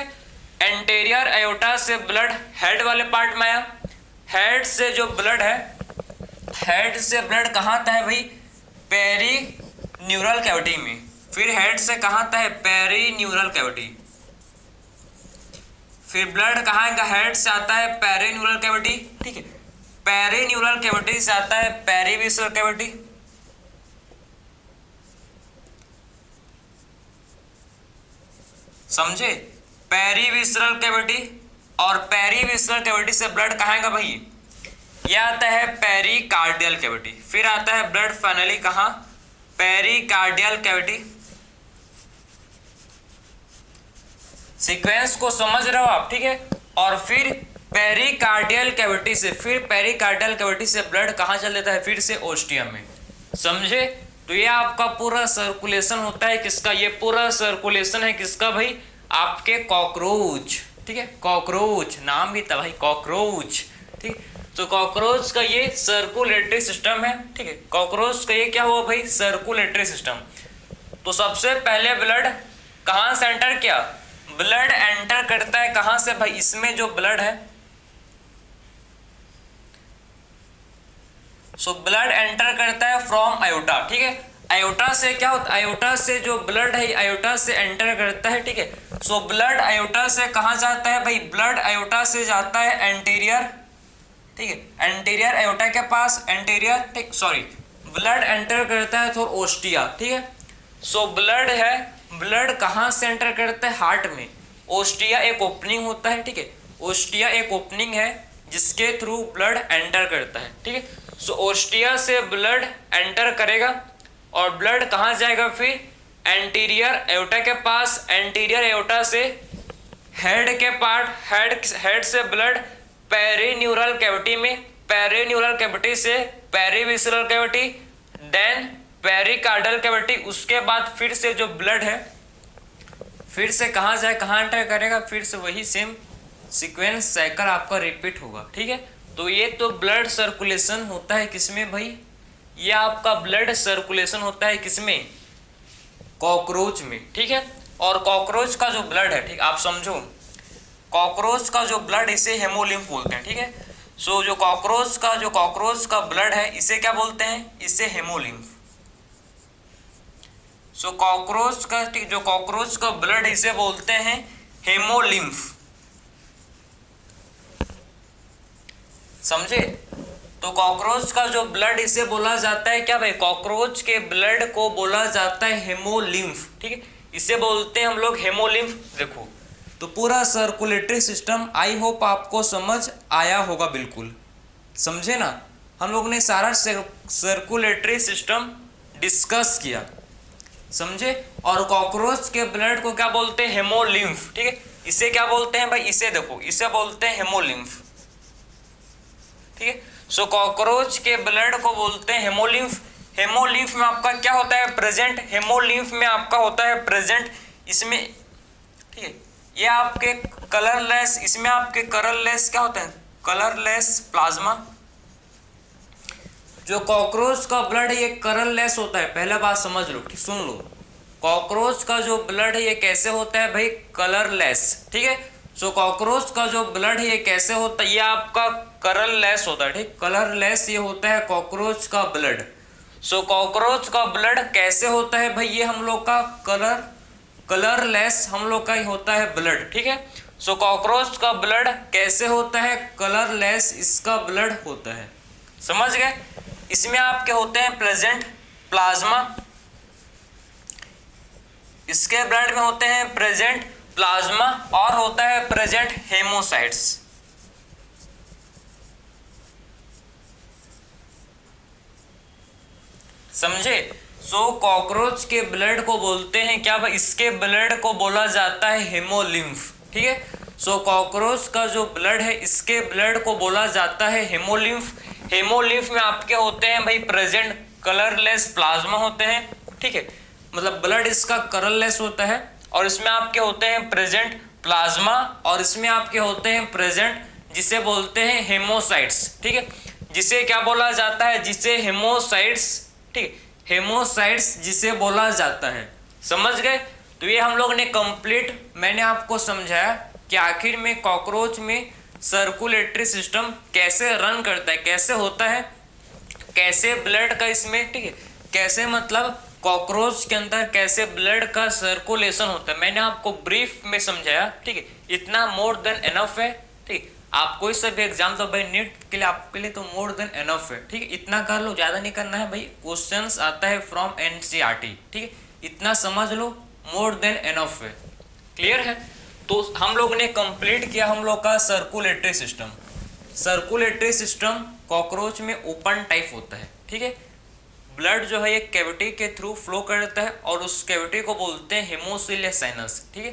A: एंटीरियर एयोटा से ब्लड हेड वाले पार्ट में आया, हेड से जो ब्लड है, हेड से ब्लड कहाँ आता है भाई, पेरी न्यूरल कैविटी में, फिर हेड से कहाँ आता है, पेरी न्यूरल कैविटी, फिर ब्लड कहाँ आएगा, हेड से आता है पेरी न्यूरल कैविटी, ठीक है। पेरी न्यूरल कैविटी से आता है पेरीविसरल कैविटी, समझे, पेरीविसरल कैविटी, और पेरीविसरल कैविटी से ब्लड कहाँ आएगा भाई, यह आता है पेरिकार्डियल कैविटी, फिर आता है ब्लड फाइनली कहाँ, पेरिकार्डियल कैविटी। सीक्वेंस को समझ रहे हो आप, ठीक है। और फिर पेरिकार्डियल कैविटी से, फिर पेरिकार्डियल कैविटी से ब्लड कहाँ चल देता है, फिर से ओस्टियम में, समझे। तो ये आपका पूरा सर्कुलेशन होता है किसका, ये पूरा सर्कुलेशन है किसका भाई, आपके कॉकरोच, ठीक है। कॉकरोच नाम भी था भाई, कॉकरोच, ठीक। तो कॉकरोच का ये सर्कुलेटरी सिस्टम है, ठीक है। कॉकरोच का ये क्या हुआ भाई, सर्कुलेटरी सिस्टम। तो सबसे पहले ब्लड कहाँ से एंटर किया, ब्लड एंटर करता है कहाँ से भाई, इसमें जो ब्लड है, सो ब्लड एंटर करता है फ्रॉम आयोटा, ठीक है। आयोटा से क्या होता है, आयोटा से जो ब्लड है आयोटा से एंटर करता है, ठीक है। सो ब्लड आयोटा से कहाँ जाता है भाई, ब्लड आयोटा से जाता है एंटीरियर, ठीक है, एंटीरियर आयोटा के पास, एंटीरियर, ठीक, सॉरी, ब्लड एंटर करता है थ्रू ओस्टिया, ठीक है। सो ब्लड है, ब्लड कहाँ से एंटर करता है, हार्ट में, ओस्टिया एक ओपनिंग होता है, ठीक है। ओस्टिया एक ओपनिंग है जिसके थ्रू ब्लड एंटर करता है, ठीक है। सो ओस्टिया से ब्लड एंटर करेगा और ब्लड कहाँ जाएगा फिर, एंटीरियर एयोटा के पास, एंटीरियर एयोटा से हेड के पार्ट, हेड से ब्लड पेरीन्यूरल कैविटी में, पेरीन्यूरल कैविटी से perivisceral cavity, then pericardial cavity, उसके बाद फिर से जो ब्लड है फिर से कहाँ जाए, कहाँ एंटर करेगा, फिर से वही सेम सीक्वेंस साइकिल आपका रिपीट होगा, ठीक है। तो ये तो ब्लड सर्कुलेशन होता है किसमें भाई, ये आपका ब्लड सर्कुलेशन होता है किसमें, कॉकरोच में, ठीक है। और कॉकरोच का जो ब्लड है, ठीक, आप समझो, कॉकरोच का जो ब्लड इसे हेमोलिम्फ बोलते हैं, ठीक है। सो जो कॉकरोच का ब्लड है इसे क्या बोलते हैं, इसे हेमोलिम्फ। सो कॉकरोच का, ठीक, जो कॉकरोच का ब्लड इसे बोलते हैं हेमोलिम्फ, समझे। तो कॉकरोच का जो ब्लड इसे बोला जाता है क्या भाई, कॉकरोच के ब्लड को बोला जाता है हेमोलिम्फ, ठीक है, इसे बोलते हैं हम लोग हेमोलिम्फ। देखो तो पूरा सर्कुलेटरी सिस्टम आई होप आपको समझ आया होगा, बिल्कुल समझे ना, हम लोग ने सारा सर्कुलेटरी सिस्टम डिस्कस किया, समझे। और कॉकरोच के ब्लड को क्या बोलते हैं, हेमोलिम्फ, ठीक है। इसे क्या बोलते हैं भाई, इसे देखो, इसे बोलते हैं हेमोलिम्फ, ठीक है। सो कॉकरोच के ब्लड को बोलते हैं हेमोलिम्फ। हेमोलिम्फ में आपका क्या होता है, प्रेजेंट, हेमोलिम्फ में आपका होता है प्रेजेंट, इसमें, ठीक है, ये आपके कलरलेस, इसमें आपके कलरलेस क्या होते हैं, कलरलेस प्लाज्मा। जो कॉकरोच का ब्लड है ये कलरलेस होता है, पहला बात समझ लो, ठीक, सुन लो, कॉकरोच का जो ब्लड है ये कैसे होता है भाई, कलरलेस, ठीक है। सो कॉकरोच का जो ब्लड है ये कैसे होता है, ये आपका कलरलेस होता है, ठीक, कलरलेस ये होता है कॉकरोच का ब्लड। सो कॉकरोच का ब्लड कैसे होता है भाई, ये हम लोग का कलरलेस हम लोग का ही होता है ब्लड, ठीक है। सो कॉकरोच का ब्लड कैसे होता है, कलरलेस इसका ब्लड होता है, समझ गए। इसमें आपके होते हैं प्रेजेंट प्लाज्मा, इसके ब्लड में होते हैं प्रेजेंट प्लाज्मा और होता है प्रेजेंट हेमोसाइट्स, समझे। सो कॉकरोच के ब्लड को बोलते हैं क्या भाई, इसके ब्लड को बोला जाता है हेमोलिम्फ, ठीक है। सो कॉकरोच का जो ब्लड है इसके ब्लड को बोला जाता है हेमोलिम्फ। हेमोलिम्फ में आपके होते हैं भाई प्रेजेंट कलरलेस प्लाज्मा होते हैं, ठीक है, मतलब ब्लड इसका कलरलेस होता है, और इसमें आपके होते हैं प्रेजेंट प्लाज्मा, और इसमें आपके होते हैं प्रेजेंट जिसे बोलते हैं हेमोसाइट्स, ठीक है, जिसे क्या बोला जाता है, जिसे हेमोसाइट्स, ठीक, हेमोसाइट्स जिसे बोला जाता है। समझ गए? तो ये हम लोग ने कंप्लीट, मैंने आपको समझाया कि आखिर में कॉकरोच में सर्कुलेटरी सिस्टम कैसे रन करता है, कैसे होता है, कैसे ब्लड का इसमें, ठीक है, कैसे मतलब कॉकरोच के अंदर कैसे ब्लड का सर्कुलेशन होता है, मैंने आपको ब्रीफ में समझाया, ठीक है। इतना मोर देन एनफ है, ठीक। आप कोई सा भी एग्जाम तो भाई नीट के लिए आपके लिए तो मोर देन एनफ है, ठीक है। इतना कर लो, ज्यादा नहीं करना है भाई, क्वेश्चंस आता है फ्रॉम एनसीईआरटी, ठीक है, इतना समझ लो, मोर देन एनफ है। क्लियर है? तो हम लोग ने कंप्लीट किया हम लोग का circulatory system. Circulatory system cockroach में ओपन टाइप होता है, ठीक है। ब्लड जो है एक कैविटी के थ्रू फ्लो करता है, और उस कैविटी को बोलते हैं हेमोसिल या साइनस, ठीक है।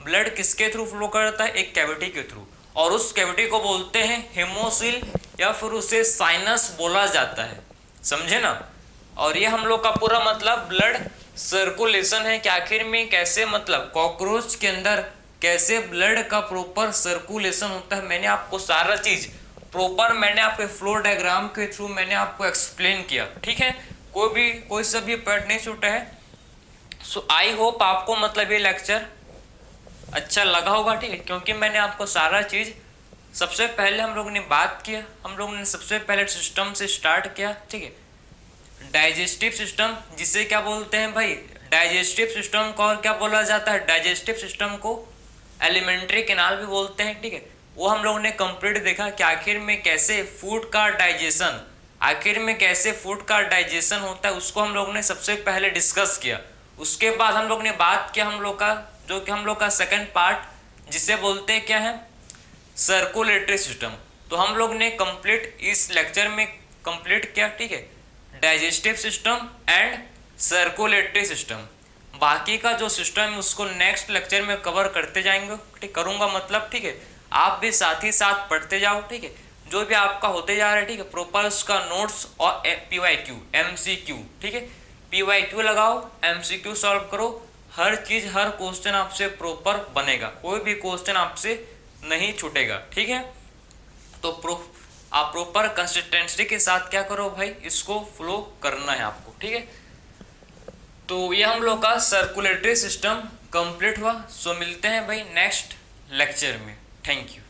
A: ब्लड किसके थ्रू फ्लो करता है? एक कैविटी के थ्रू, और उस कैविटी को बोलते हैं हेमोसिल, या फिर उसे साइनस बोला जाता है। समझे ना? और ये हम लोग का पूरा मतलब ब्लड सर्कुलेशन है कि आखिर में कैसे मतलब कॉकरोच के अंदर कैसे ब्लड का प्रॉपर सर्कुलेशन होता है। मैंने आपको सारा चीज प्रॉपर, मैंने आपके फ्लो डायग्राम के थ्रू मैंने आपको एक्सप्लेन किया, ठीक है। कोई सा भी पार्ट नहीं छूटा है। सो आई होप आपको मतलब ये लेक्चर अच्छा लगा होगा, ठीक है, क्योंकि मैंने आपको सारा चीज, सबसे पहले हम लोग ने बात किया, हम लोग ने सबसे पहले सिस्टम से स्टार्ट किया, ठीक है, डाइजेस्टिव सिस्टम, जिसे क्या बोलते हैं भाई, डाइजेस्टिव सिस्टम को और क्या बोला जाता है, डाइजेस्टिव सिस्टम को एलिमेंट्री कैनाल भी बोलते हैं, ठीक है। वो हम लोग ने कंप्लीट देखा कि आखिर में कैसे फूड का डाइजेशन, आखिर में कैसे फूड का डाइजेशन होता है, उसको हम लोग ने सबसे पहले डिस्कस किया। उसके बाद हम लोग ने बात किया हम लोग का, जो कि हम लोग का सेकंड पार्ट, जिसे बोलते हैं क्या है, सर्कुलेटरी सिस्टम। तो हम लोग ने कंप्लीट इस लेक्चर में कंप्लीट किया, ठीक है, digestive system and circulatory system. बाकी का जो सिस्टम है उसको नेक्स्ट लेक्चर में कवर करते जाएंगे, ठीक, करूंगा मतलब, ठीक है। आप भी साथ ही साथ पढ़ते जाओ, ठीक है, जो भी आपका होते जा रहा है, ठीक है, प्रॉपर उसका नोट्स और PYQ MCQ, ठीक है, PYQ लगाओ, MCQ सॉल्व करो, हर चीज हर क्वेश्चन आपसे प्रॉपर बनेगा, कोई भी क्वेश्चन आपसे नहीं छूटेगा, ठीक है। तो आप प्रॉपर कंसिस्टेंसी के साथ क्या करो भाई, इसको फ्लो करना है आपको, ठीक है। तो ये हम लोग का सर्कुलेटरी सिस्टम कंप्लीट हुआ। सो मिलते हैं भाई नेक्स्ट लेक्चर में। Thank you.